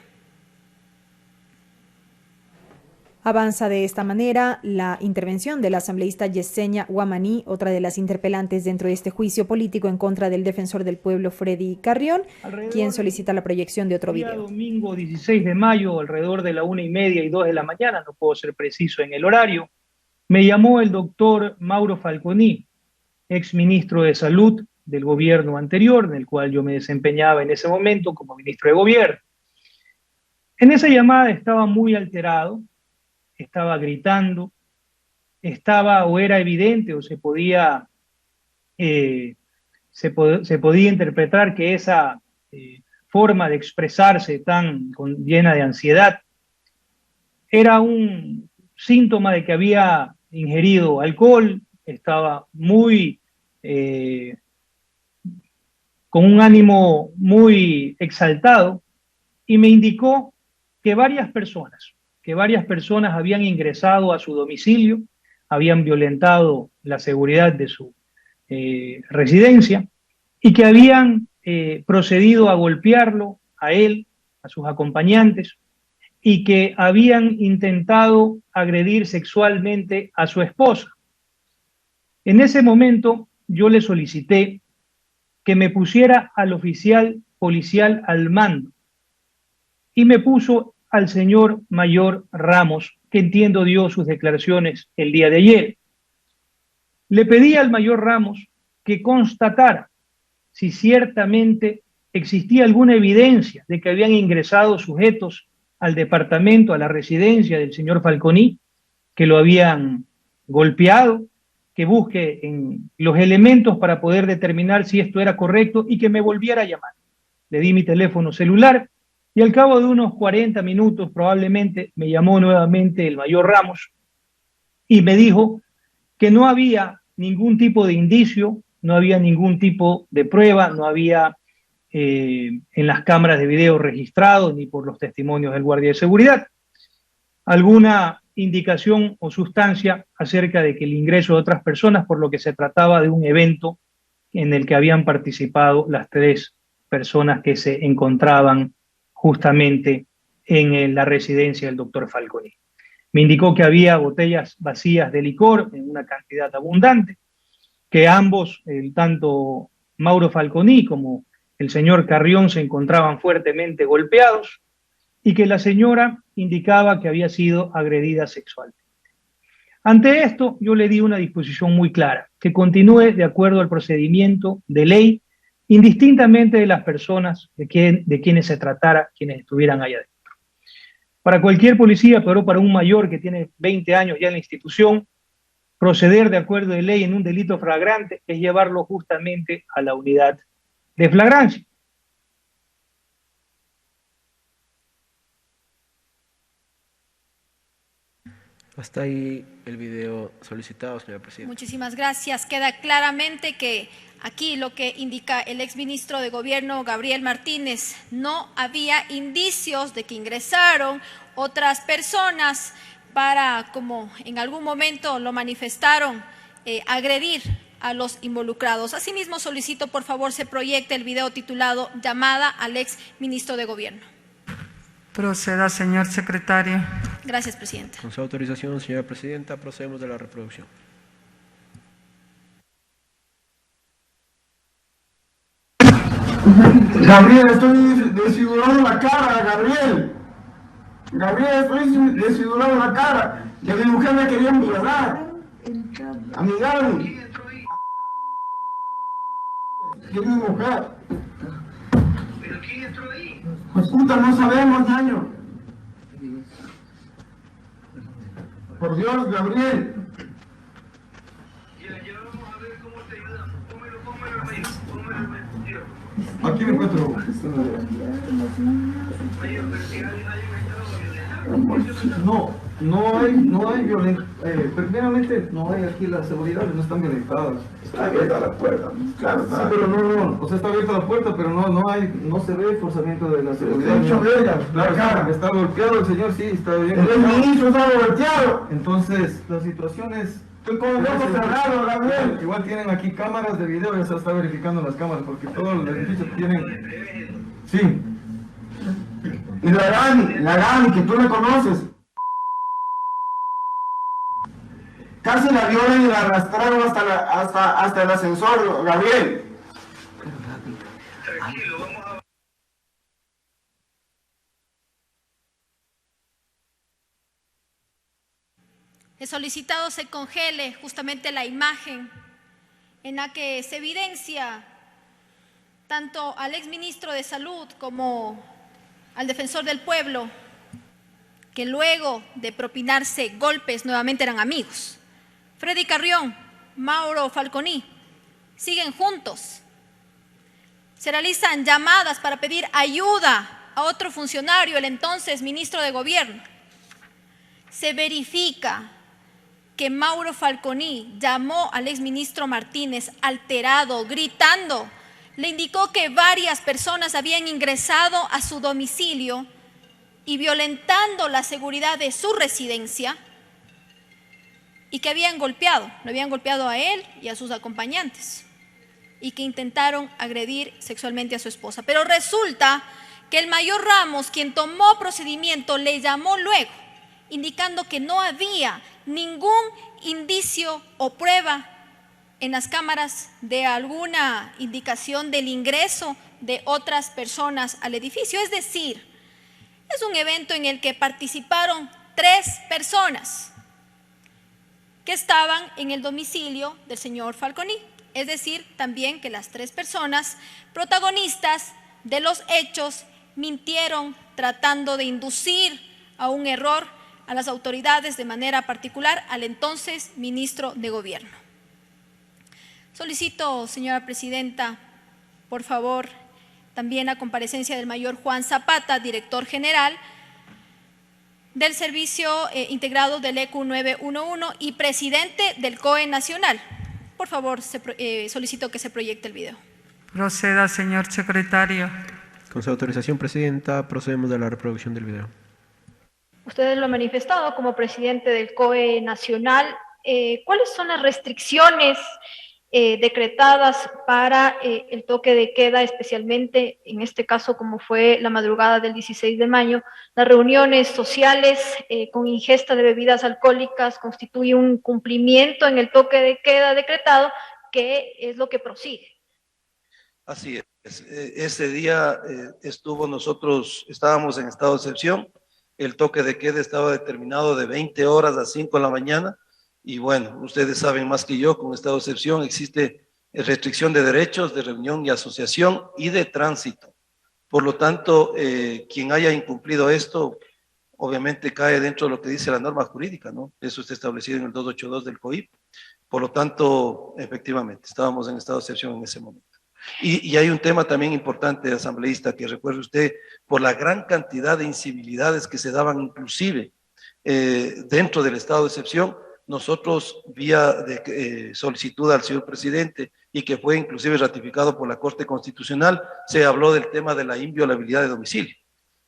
Avanza de esta manera la intervención de la asambleísta Yesenia Guamaní, otra de las interpelantes dentro de este juicio político en contra del defensor del pueblo Freddy Carrión, quien solicita la proyección de otro video. Domingo 16 de mayo, alrededor de la 1:30 y 2 de la mañana, no puedo ser preciso en el horario, me llamó el doctor Mauro Falconi, ex ministro de Salud del gobierno anterior, en el cual yo me desempeñaba en ese momento como ministro de Gobierno. En esa llamada estaba muy alterado, estaba gritando, o era evidente o se podía se podía interpretar que esa forma de expresarse llena de ansiedad era un síntoma de que había ingerido alcohol, estaba muy con un ánimo muy exaltado, y me indicó que varias personas habían ingresado a su domicilio, habían violentado la seguridad de su residencia y que habían procedido a golpearlo a él, a sus acompañantes, y que habían intentado agredir sexualmente a su esposa. En ese momento yo le solicité que me pusiera al oficial policial al mando y me puso al señor mayor Ramos, que entiendo dio sus declaraciones el día de ayer. Le pedí al mayor Ramos que constatara si ciertamente existía alguna evidencia de que habían ingresado sujetos al departamento, a la residencia del señor Falconi, que lo habían golpeado, que busque en los elementos para poder determinar si esto era correcto y que me volviera a llamar. Le di mi teléfono celular y al cabo de unos 40 minutos probablemente me llamó nuevamente el mayor Ramos y me dijo que no había ningún tipo de indicio, no había ningún tipo de prueba, no había en las cámaras de video registrados ni por los testimonios del guardia de seguridad alguna indicación o sustancia acerca de que el ingreso de otras personas, por lo que se trataba de un evento en el que habían participado las 3 personas que se encontraban justamente en la residencia del doctor Falconi. Me indicó que había botellas vacías de licor en una cantidad abundante, que ambos, tanto Mauro Falconi como el señor Carrión, se encontraban fuertemente golpeados y que la señora indicaba que había sido agredida sexualmente. Ante esto, yo le di una disposición muy clara, que continúe de acuerdo al procedimiento de ley, indistintamente de las personas de quienes se tratara, quienes estuvieran allá adentro. Para cualquier policía, pero para un mayor que tiene 20 años ya en la institución, proceder de acuerdo de ley en un delito flagrante es llevarlo justamente a la unidad de flagrancia. Hasta ahí el video solicitado, señora presidenta. Muchísimas gracias. Queda claramente que aquí lo que indica el exministro de Gobierno, Gabriel Martínez, no había indicios de que ingresaron otras personas para, como en algún momento lo manifestaron, agredir a los involucrados. Asimismo, solicito por favor se proyecte el video titulado Llamada al exministro de Gobierno. Proceda, señor secretario. Gracias, presidenta. Con su autorización, señora presidenta, procedemos de la reproducción. Gabriel, estoy desfigurado la cara, Gabriel. Gabriel, estoy desfigurado la cara. Que mi mujer me quería violar. A mi Gaby. Que es mi mujer. ¿Pero quién entró ahí? Pues puta, no sabemos, ñaño. Por Dios, Gabriel. Ya vamos a ver cómo te ayudamos. Póngalo. Aquí me encuentro. No hay violencia. Primeramente, no hay aquí las seguridades, no están violentadas. Está abierta la puerta, claro. Sí, pero no, o sea, está abierta la puerta, pero no se ve forzamiento de la seguridad. Está hecho verga, la cara. Está golpeado el señor, sí, está bien. El ministro está golpeado. Entonces, la situación es... Estoy con el ojo cerrado, Gabriel. Igual tienen aquí cámaras de video, ya se está verificando las cámaras, porque todos los edificios tienen... Sí. Y la Gani, que tú la conoces. Casi la violan y la arrastraron hasta el ascensor, Gabriel. Tranquilo, vamos a... He solicitado se congele justamente la imagen en la que se evidencia tanto al exministro de Salud como al defensor del pueblo, que luego de propinarse golpes nuevamente eran amigos. Freddy Carrión, Mauro Falconi, siguen juntos se realizan llamadas para pedir ayuda a otro funcionario, el entonces ministro de Gobierno. Se verifica que Mauro Falconi llamó al exministro Martínez alterado, gritando. Le indicó que varias personas habían ingresado a su domicilio y violentando la seguridad de su residencia y que lo habían golpeado a él y a sus acompañantes y que intentaron agredir sexualmente a su esposa. Pero resulta que el mayor Ramos, quien tomó procedimiento, le llamó luego, indicando que no había ningún indicio o prueba en las cámaras de alguna indicación del ingreso de otras personas al edificio. Es decir, es un evento en el que participaron 3 personas que estaban en el domicilio del señor Falconi. Es decir, también que las 3 personas protagonistas de los hechos mintieron tratando de inducir a un error a las autoridades, de manera particular al entonces ministro de Gobierno. Solicito, señora presidenta, por favor, también la comparecencia del mayor Juan Zapata, director general del Servicio Integrado del ECU 911 y presidente del COE Nacional. Por favor, solicito que se proyecte el video. Proceda, señor secretario. Con su autorización, presidenta, procedemos a la reproducción del video. Ustedes lo han manifestado como presidente del COE Nacional. ¿Cuáles son las restricciones decretadas para el toque de queda, especialmente en este caso como fue la madrugada del 16 de mayo? Las reuniones sociales con ingesta de bebidas alcohólicas constituye un cumplimiento en el toque de queda decretado, que es lo que prosigue. Así es. Ese día nosotros estábamos en estado de excepción. El toque de queda estaba determinado de 20 horas a 5 de la mañana. Y bueno, ustedes saben más que yo, con estado de excepción existe restricción de derechos, de reunión y asociación y de tránsito. Por lo tanto, quien haya incumplido esto, obviamente cae dentro de lo que dice la norma jurídica, ¿no? Eso está establecido en el 282 del COIP. Por lo tanto, efectivamente, estábamos en estado de excepción en ese momento. Y hay un tema también importante, asambleísta, que recuerde usted, por la gran cantidad de incivilidades que se daban inclusive dentro del estado de excepción. Nosotros, vía de solicitud al señor presidente y que fue inclusive ratificado por la Corte Constitucional, se habló del tema de la inviolabilidad de domicilio.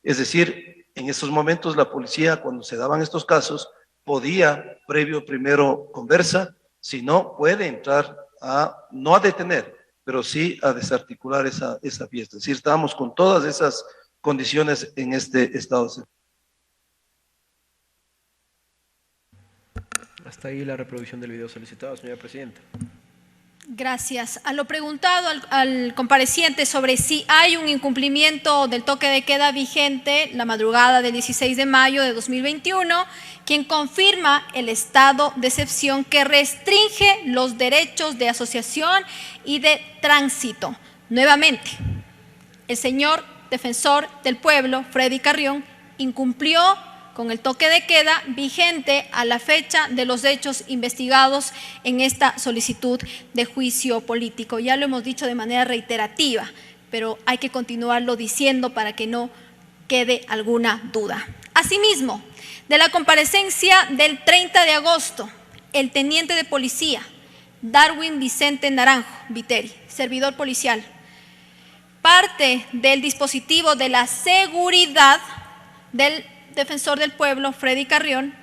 Es decir, en esos momentos la policía, cuando se daban estos casos, podía, previo primero conversa, si no, puede entrar no a detener, pero sí a desarticular esa fiesta. Es decir, estábamos con todas esas condiciones en este estado de excepción. Hasta ahí la reproducción del video solicitado, señora presidenta. Gracias. A lo preguntado al compareciente sobre si hay un incumplimiento del toque de queda vigente la madrugada del 16 de mayo de 2021, quien confirma el estado de excepción que restringe los derechos de asociación y de tránsito. Nuevamente, el señor defensor del pueblo, Freddy Carrión, incumplió con el toque de queda vigente a la fecha de los hechos investigados en esta solicitud de juicio político. Ya lo hemos dicho de manera reiterativa, pero hay que continuarlo diciendo para que no quede alguna duda. Asimismo, de la comparecencia del 30 de agosto, el teniente de policía Darwin Vicente Naranjo Viteri, servidor policial, parte del dispositivo de la seguridad del defensor del pueblo, Freddy Carrión,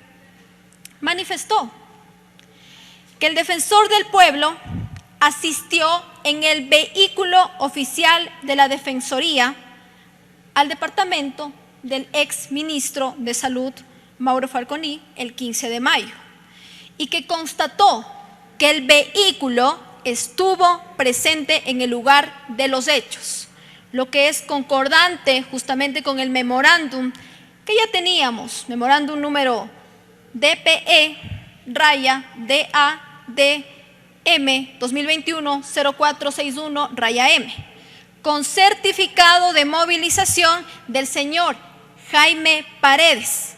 manifestó que el defensor del pueblo asistió en el vehículo oficial de la Defensoría al departamento del ex ministro de Salud, Mauro Falconi, el 15 de mayo, y que constató que el vehículo estuvo presente en el lugar de los hechos, lo que es concordante justamente con el memorándum que ya teníamos, memorándum número DPE-DADM 2021-0461-M, con certificado de movilización del señor Jaime Paredes.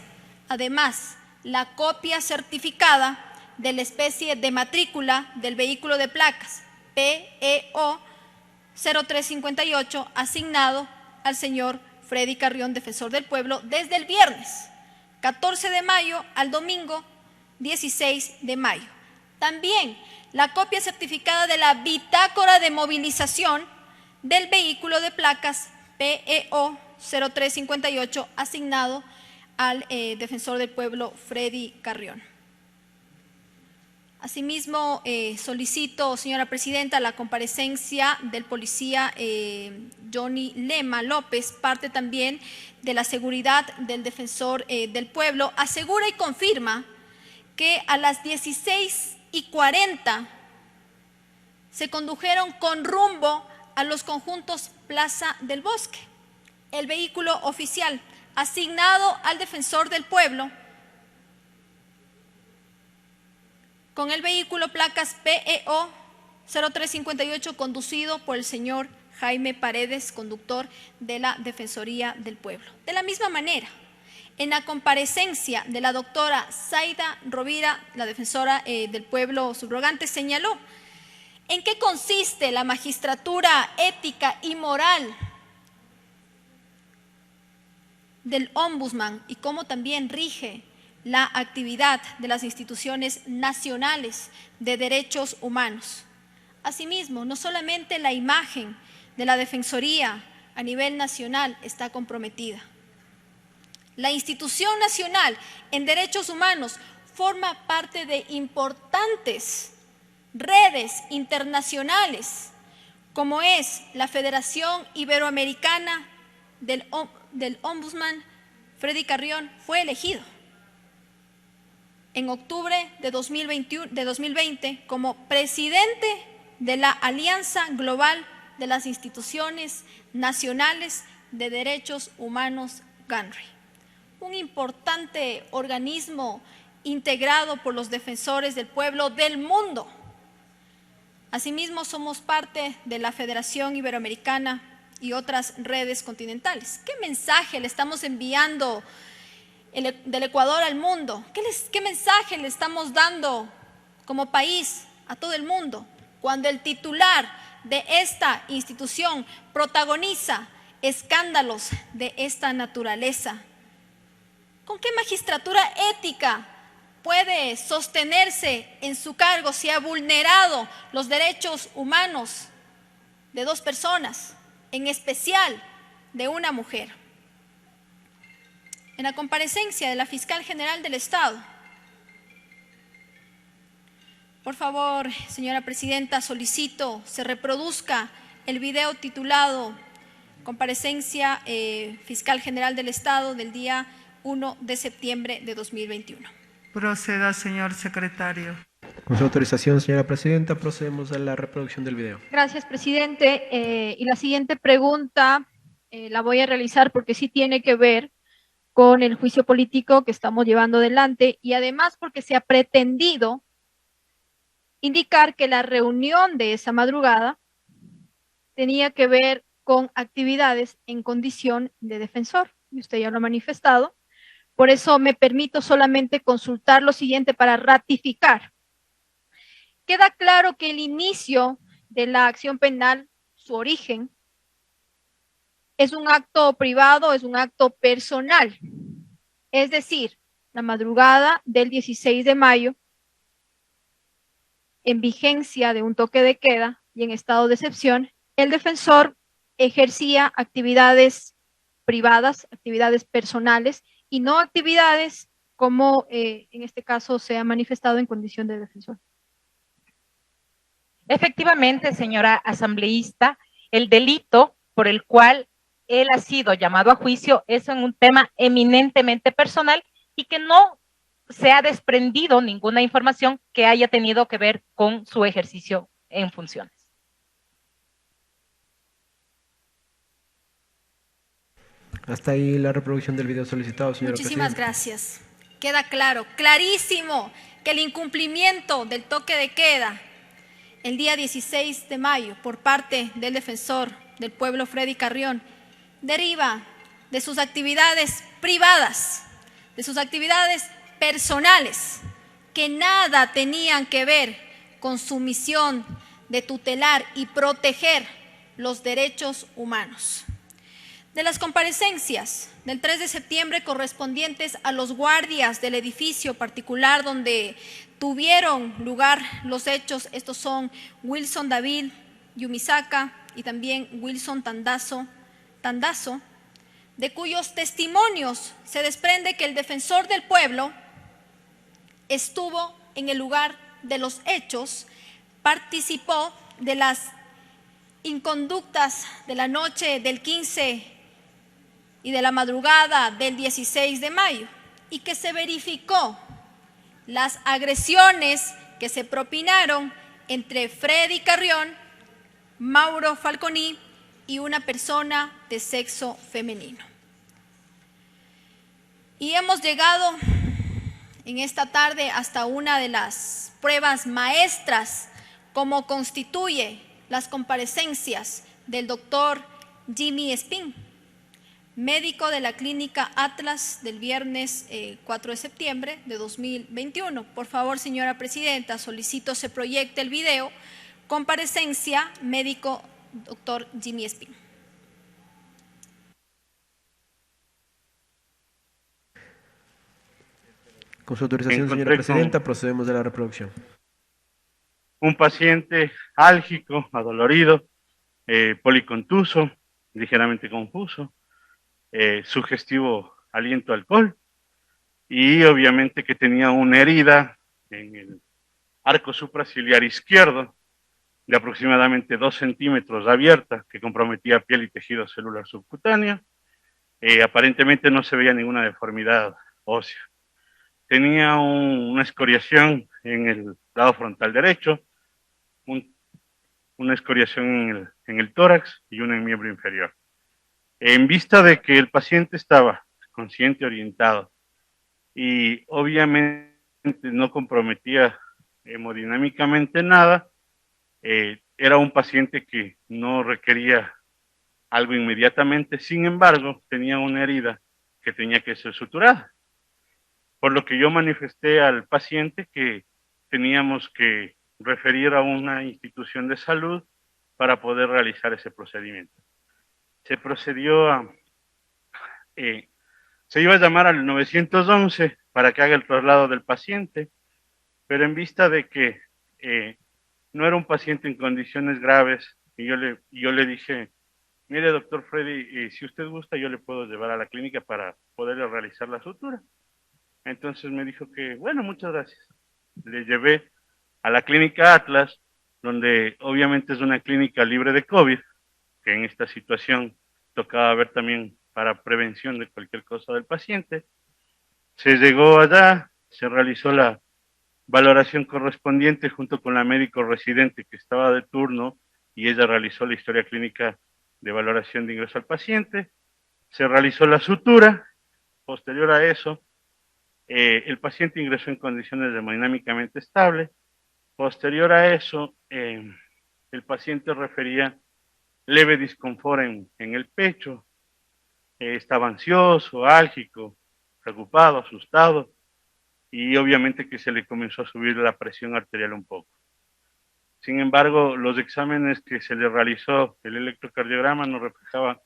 Además, la copia certificada de la especie de matrícula del vehículo de placas PEO 0358 asignado al señor Freddy Carrión, defensor del pueblo, desde el viernes 14 de mayo al domingo 16 de mayo. También la copia certificada de la bitácora de movilización del vehículo de placas PEO 0358 asignado al defensor del pueblo Freddy Carrión. Asimismo, solicito, señora presidenta, la comparecencia del policía Johnny Lema López, parte también de la seguridad del defensor del pueblo. Asegura y confirma que a las 16:40 se condujeron con rumbo a los conjuntos Plaza del Bosque. El vehículo oficial asignado al defensor del pueblo, con el vehículo placas PEO 0358 conducido por el señor Jaime Paredes, conductor de la Defensoría del Pueblo. De la misma manera, en la comparecencia de la doctora Zaida Rovira, la defensora del pueblo subrogante, señaló en qué consiste la magistratura ética y moral del ombudsman y cómo también rige la actividad de las instituciones nacionales de derechos humanos. Asimismo, no solamente la imagen de la Defensoría a nivel nacional está comprometida. La institución nacional en derechos humanos forma parte de importantes redes internacionales, como es la Federación Iberoamericana del Ombudsman. Freddy Carrión fue elegido en octubre de 2020 como presidente de la Alianza Global de las Instituciones Nacionales de Derechos Humanos, GANRI, un importante organismo integrado por los defensores del pueblo del mundo. Asimismo, somos parte de la Federación Iberoamericana y otras redes continentales. ¿Qué mensaje le estamos enviando del Ecuador al mundo? ¿Qué mensaje le estamos dando como país a todo el mundo cuando el titular de esta institución protagoniza escándalos de esta naturaleza? ¿Con qué magistratura ética puede sostenerse en su cargo si ha vulnerado los derechos humanos de dos personas, en especial de una mujer? En la comparecencia de la Fiscal General del Estado, por favor, señora presidenta, solicito se reproduzca el video titulado Comparecencia Fiscal General del Estado del día 1 de septiembre de 2021. Proceda, señor secretario. Con su autorización, señora presidenta, procedemos a la reproducción del video. Gracias, presidente. Y la siguiente pregunta la voy a realizar porque sí tiene que ver con el juicio político que estamos llevando adelante y además porque se ha pretendido indicar que la reunión de esa madrugada tenía que ver con actividades en condición de defensor, y usted ya lo ha manifestado. Por eso me permito solamente consultar lo siguiente para ratificar. Queda claro que el inicio de la acción penal, su origen, es un acto privado, es un acto personal. Es decir, la madrugada del 16 de mayo, en vigencia de un toque de queda y en estado de excepción, el defensor ejercía actividades privadas, actividades personales y no actividades como en este caso se ha manifestado en condición de defensor. Efectivamente, señora asambleísta, el delito por el cual él ha sido llamado a juicio es en un tema eminentemente personal y que no se ha desprendido ninguna información que haya tenido que ver con su ejercicio en funciones. Hasta ahí la reproducción del video solicitado, señora presidenta. Muchísimas gracias. Queda claro, clarísimo, que el incumplimiento del toque de queda el día 16 de mayo por parte del defensor del pueblo Freddy Carrión deriva de sus actividades privadas, de sus actividades personales, que nada tenían que ver con su misión de tutelar y proteger los derechos humanos. De las comparecencias del 3 de septiembre correspondientes a los guardias del edificio particular donde tuvieron lugar los hechos, estos son Wilson David Yumisaka y también Wilson Tandazo, de cuyos testimonios se desprende que el defensor del pueblo estuvo en el lugar de los hechos, participó de las inconductas de la noche del 15 y de la madrugada del 16 de mayo, y que se verificó las agresiones que se propinaron entre Freddy Carrión, Mauro Falconi y una persona de sexo femenino. Y hemos llegado en esta tarde hasta una de las pruebas maestras, como constituye las comparecencias del doctor Jimmy Espín, médico de la clínica Atlas del viernes 4 de septiembre de 2021. Por favor, señora presidenta, solicito se proyecte el video. Comparecencia médico doctor Jimmy Espín. Con su autorización, señora presidenta, procedemos de la reproducción. Un paciente álgico, adolorido, policontuso, ligeramente confuso, sugestivo aliento a alcohol, y obviamente que tenía una herida en el arco supraciliar izquierdo de aproximadamente 2 centímetros abierta que comprometía piel y tejido celular subcutáneo. Aparentemente no se veía ninguna deformidad ósea. Tenía una escoriación en el lado frontal derecho, una escoriación en el tórax y una en miembro inferior. En vista de que el paciente estaba consciente, orientado, y obviamente no comprometía hemodinámicamente nada, era un paciente que no requería algo inmediatamente. Sin embargo, tenía una herida que tenía que ser suturada, por lo que yo manifesté al paciente que teníamos que referir a una institución de salud para poder realizar ese procedimiento. Se procedió se iba a llamar al 911 para que haga el traslado del paciente, pero en vista de que no era un paciente en condiciones graves, y yo le dije, mire doctor Freddy, si usted gusta yo le puedo llevar a la clínica para poderle realizar la sutura. Entonces me dijo que, bueno, muchas gracias. Le llevé a la clínica Atlas, donde obviamente es una clínica libre de COVID, que en esta situación tocaba ver también para prevención de cualquier cosa del paciente. Se llegó allá, se realizó la valoración correspondiente junto con la médico residente que estaba de turno, y ella realizó la historia clínica de valoración de ingreso al paciente. Se realizó la sutura. Posterior a eso, el paciente ingresó en condiciones hemodinámicamente estables. Posterior a eso, el paciente refería leve disconfort en el pecho, estaba ansioso, álgico, preocupado, asustado, y obviamente que se le comenzó a subir la presión arterial un poco. Sin embargo, los exámenes que se le realizó, el electrocardiograma no reflejaba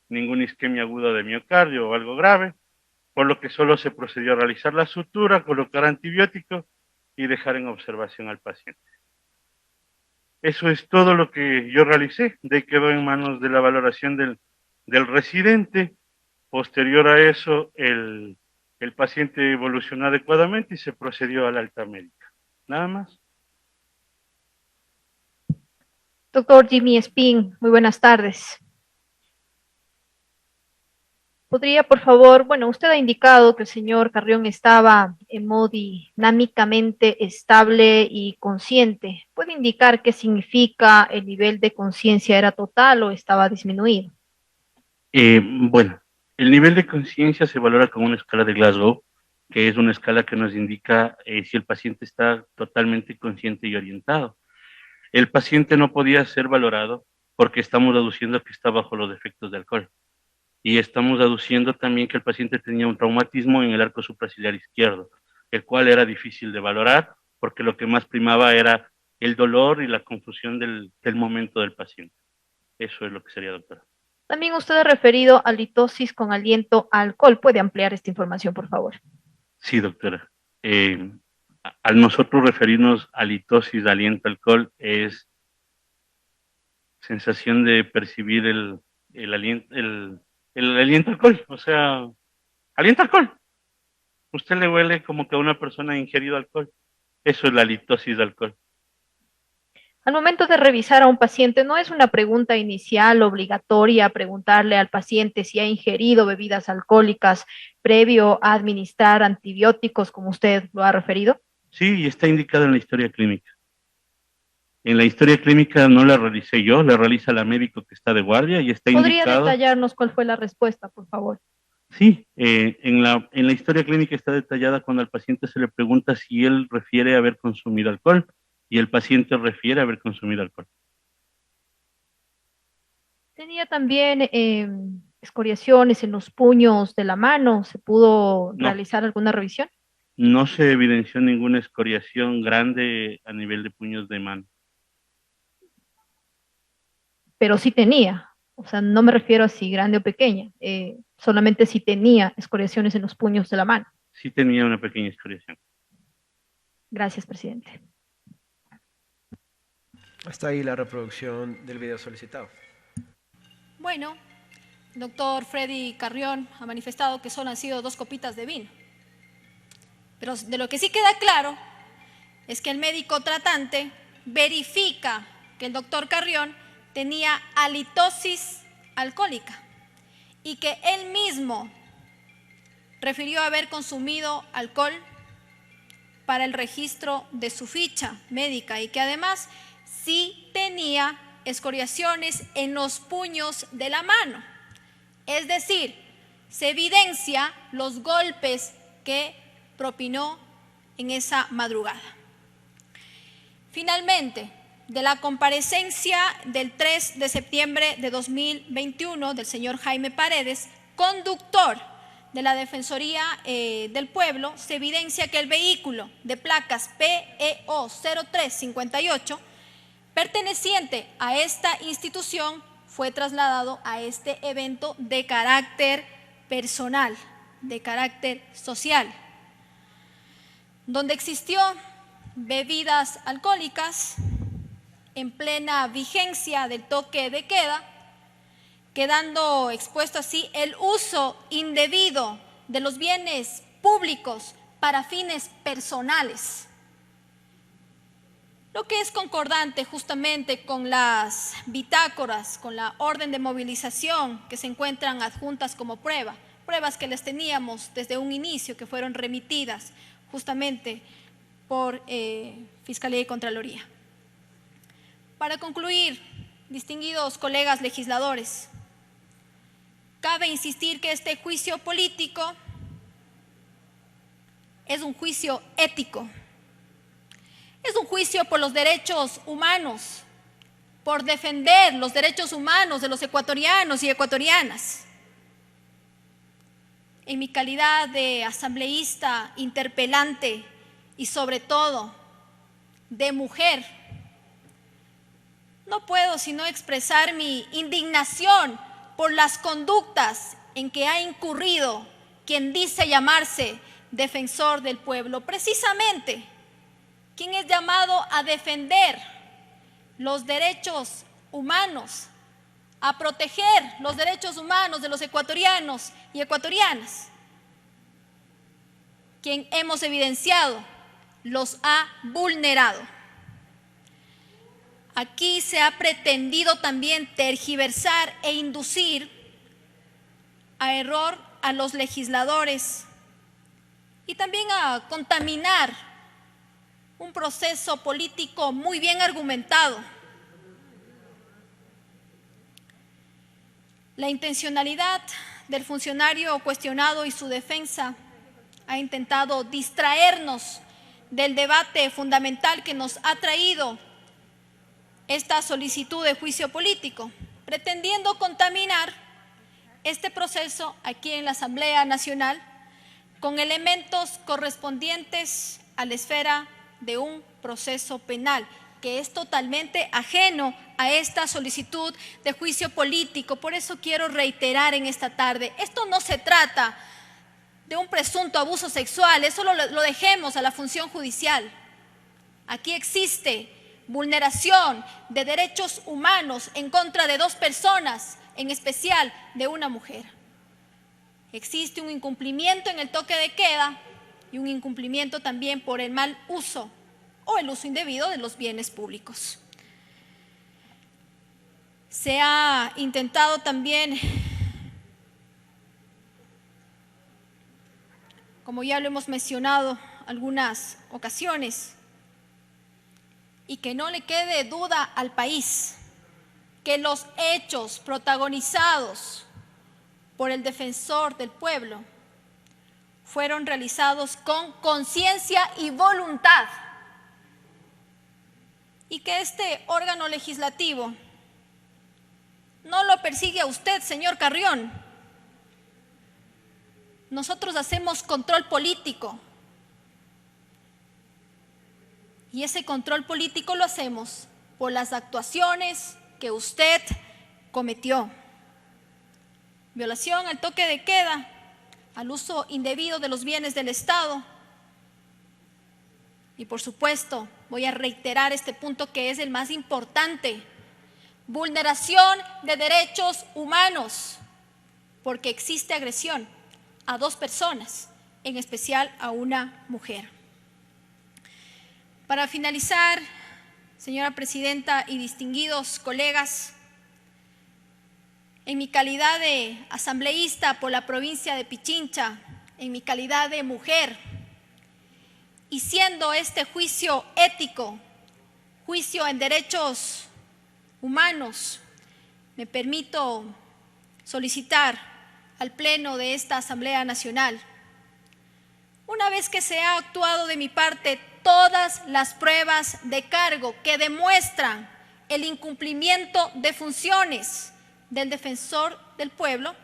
ninguna isquemia aguda de miocardio o algo grave, por lo que solo se procedió a realizar la sutura, colocar antibiótico y dejar en observación al paciente. Eso es todo lo que yo realicé. De ahí quedó en manos de la valoración del residente. Posterior a eso, el paciente evolucionó adecuadamente y se procedió al alta médica. Nada más. Doctor Jimmy Espín, muy buenas tardes. ¿Podría, por favor, bueno, usted ha indicado que el señor Carrión estaba hemodinámicamente estable y consciente? ¿Puede indicar qué significa el nivel de conciencia? ¿Era total o estaba disminuido? Bueno, el nivel de conciencia se valora con una escala de Glasgow, que es una escala que nos indica si el paciente está totalmente consciente y orientado. El paciente no podía ser valorado porque estamos deduciendo que está bajo los efectos de alcohol. Y estamos deduciendo también que el paciente tenía un traumatismo en el arco supraciliar izquierdo, el cual era difícil de valorar porque lo que más primaba era el dolor y la confusión del momento del paciente. Eso es lo que sería, doctora. También usted ha referido a litosis con aliento a alcohol. ¿Puede ampliar esta información, por favor? Sí, doctora. Al nosotros referirnos a litosis de aliento a alcohol, es sensación de percibir el aliento a alcohol, o sea, aliento a alcohol. Usted le huele como que a una persona ha ingerido alcohol. Eso es la litosis de alcohol. Al momento de revisar a un paciente, no es una pregunta inicial obligatoria preguntarle al paciente si ha ingerido bebidas alcohólicas previo a administrar antibióticos, como usted lo ha referido. Sí, y está indicado en la historia clínica. En la historia clínica no la realicé yo, la realiza la médico que está de guardia y está ¿Podría indicado. detallarnos cuál fue la respuesta, por favor? Sí, en la historia clínica está detallada cuando al paciente se le pregunta si él refiere haber consumido alcohol y el paciente refiere haber consumido alcohol. Tenía también escoriaciones en los puños de la mano. ¿Se pudo realizar alguna revisión? No se evidenció ninguna escoriación grande a nivel de puños de mano. Pero sí tenía. O sea, no me refiero a si grande o pequeña. Solamente si tenía escoriaciones en los puños de la mano. Sí tenía una pequeña escoriación. Gracias, presidente. Hasta ahí la reproducción del video solicitado. Bueno, el doctor Freddy Carrión ha manifestado que solo han sido 2 copitas de vino. Pero de lo que sí queda claro es que el médico tratante verifica que el doctor Carrión tenía halitosis alcohólica y que él mismo refirió haber consumido alcohol para el registro de su ficha médica y que además sí tenía escoriaciones en los puños de la mano. Es decir, se evidencia los golpes que propinó en esa madrugada. Finalmente, de la comparecencia del 3 de septiembre de 2021 del señor Jaime Paredes, conductor de la Defensoría del Pueblo, se evidencia que el vehículo de placas PEO 0358 perteneciente a esta institución fue trasladado a este evento de carácter personal, de carácter social, donde existió bebidas alcohólicas en plena vigencia del toque de queda, quedando expuesto así el uso indebido de los bienes públicos para fines personales, lo que es concordante justamente con las bitácoras, con la orden de movilización que se encuentran adjuntas como pruebas que les teníamos desde un inicio, que fueron remitidas justamente por Fiscalía y Contraloría. Para concluir, distinguidos colegas legisladores, cabe insistir que este juicio político es un juicio ético, es un juicio por los derechos humanos, por defender los derechos humanos de los ecuatorianos y ecuatorianas. En mi calidad de asambleísta interpelante y sobre todo de mujer, no puedo sino expresar mi indignación por las conductas en que ha incurrido quien dice llamarse defensor del pueblo, precisamente quien es llamado a defender los derechos humanos, a proteger los derechos humanos de los ecuatorianos y ecuatorianas, quien hemos evidenciado los ha vulnerado. Aquí se ha pretendido también tergiversar e inducir a error a los legisladores y también a contaminar un proceso político muy bien argumentado. La intencionalidad del funcionario cuestionado y su defensa ha intentado distraernos del debate fundamental que nos ha traído esta solicitud de juicio político, pretendiendo contaminar este proceso aquí en la Asamblea Nacional con elementos correspondientes a la esfera de un proceso penal que es totalmente ajeno a esta solicitud de juicio político. Por eso quiero reiterar en esta tarde, esto no se trata de un presunto abuso sexual, eso lo dejemos a la función judicial. Aquí existe vulneración de derechos humanos en contra de dos personas, en especial de una mujer. Existe un incumplimiento en el toque de queda y un incumplimiento también por el mal uso o el uso indebido de los bienes públicos. Se ha intentado también, como ya lo hemos mencionado algunas ocasiones, y que no le quede duda al país, que los hechos protagonizados por el defensor del pueblo fueron realizados con conciencia y voluntad, y que este órgano legislativo no lo persigue a usted, señor Carrión. Nosotros hacemos control político, y ese control político lo hacemos por las actuaciones que usted cometió. Violación al toque de queda, al uso indebido de los bienes del Estado. Y por supuesto, voy a reiterar este punto que es el más importante: vulneración de derechos humanos, porque existe agresión a dos personas, en especial a una mujer. Para finalizar, señora presidenta y distinguidos colegas, en mi calidad de asambleísta por la provincia de Pichincha, en mi calidad de mujer, y siendo este juicio ético, juicio en derechos humanos, me permito solicitar al Pleno de esta Asamblea Nacional, una vez que se ha actuado de mi parte todas las pruebas de cargo que demuestran el incumplimiento de funciones del defensor del pueblo,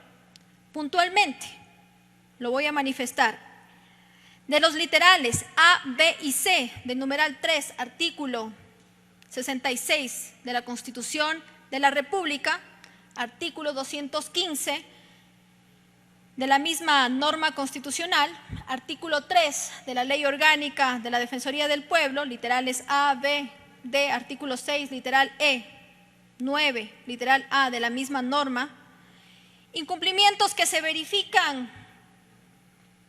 puntualmente lo voy a manifestar. De los literales A, B y C del numeral 3, artículo 66 de la Constitución de la República, artículo 215 de la misma norma constitucional, artículo 3 de la Ley Orgánica de la Defensoría del Pueblo, literales A, B, D, artículo 6, literal E, 9, literal A de la misma norma, incumplimientos que se verifican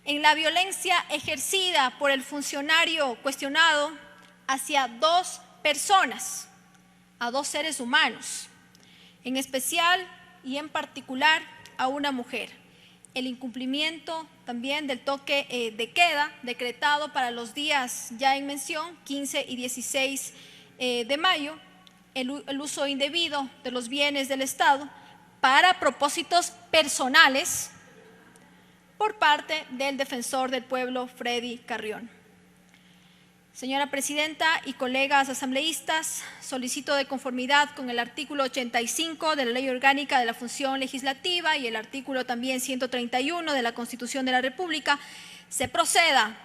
en la violencia ejercida por el funcionario cuestionado hacia dos personas, a dos seres humanos, en especial y en particular a una mujer. El incumplimiento también del toque de queda decretado para los días ya en mención, 15 y 16 de mayo, el uso indebido de los bienes del Estado para propósitos personales por parte del defensor del pueblo, Freddy Carrión. Señora presidenta y colegas asambleístas, solicito de conformidad con el artículo 85 de la Ley Orgánica de la Función Legislativa y el artículo también 131 de la Constitución de la República, se proceda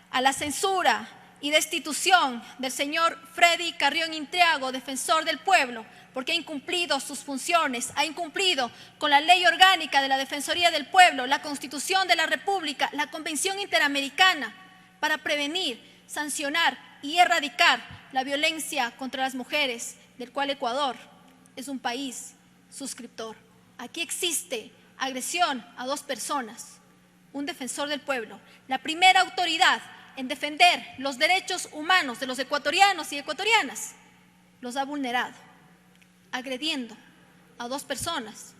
a la censura y destitución del señor Freddy Carrión Intriago, defensor del pueblo, porque ha incumplido sus funciones, ha incumplido con la Ley Orgánica de la Defensoría del Pueblo, la Constitución de la República, la Convención Interamericana para prevenir, sancionar y erradicar la violencia contra las mujeres, del cual Ecuador es un país suscriptor. Aquí existe agresión a dos personas, un defensor del pueblo, la primera autoridad en defender los derechos humanos de los ecuatorianos y ecuatorianas, los ha vulnerado, agrediendo a dos personas,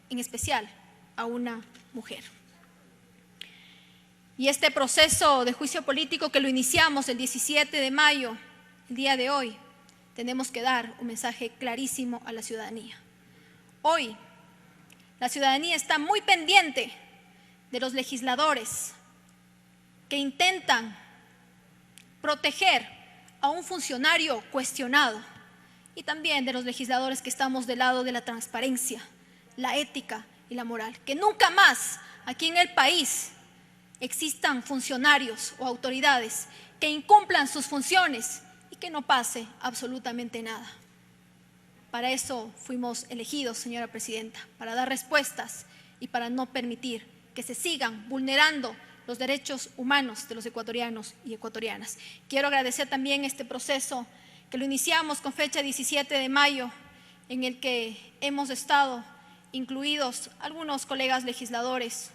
en especial a una mujer. Y este proceso de juicio político que lo iniciamos el 17 de mayo, el día de hoy, tenemos que dar un mensaje clarísimo a la ciudadanía. Hoy, la ciudadanía está muy pendiente de los legisladores que intentan proteger a un funcionario cuestionado y también de los legisladores que estamos del lado de la transparencia, la ética y la moral. Que nunca más aquí en el país existan funcionarios o autoridades que incumplan sus funciones y que que no pase absolutamente nada. Para eso fuimos elegidos, señora presidenta, para dar respuestas y para no permitir que se sigan vulnerando los derechos humanos de los ecuatorianos y ecuatorianas. Quiero agradecer también este proceso que lo iniciamos con fecha 17 de mayo, en el que hemos estado incluidos algunos colegas legisladores,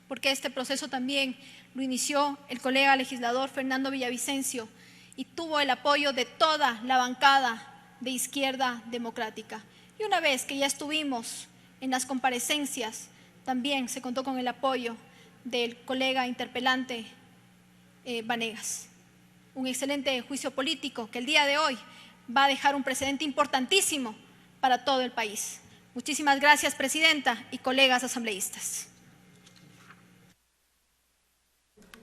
porque este proceso también lo inició el colega legislador Fernando Villavicencio y tuvo el apoyo de toda la bancada de Izquierda Democrática. Y una vez que ya estuvimos en las comparecencias, también se contó con el apoyo del colega interpelante Vanegas. Un excelente juicio político que el día de hoy va a dejar un precedente importantísimo para todo el país. Muchísimas gracias, presidenta y colegas asambleístas.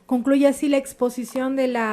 Concluye así la exposición de la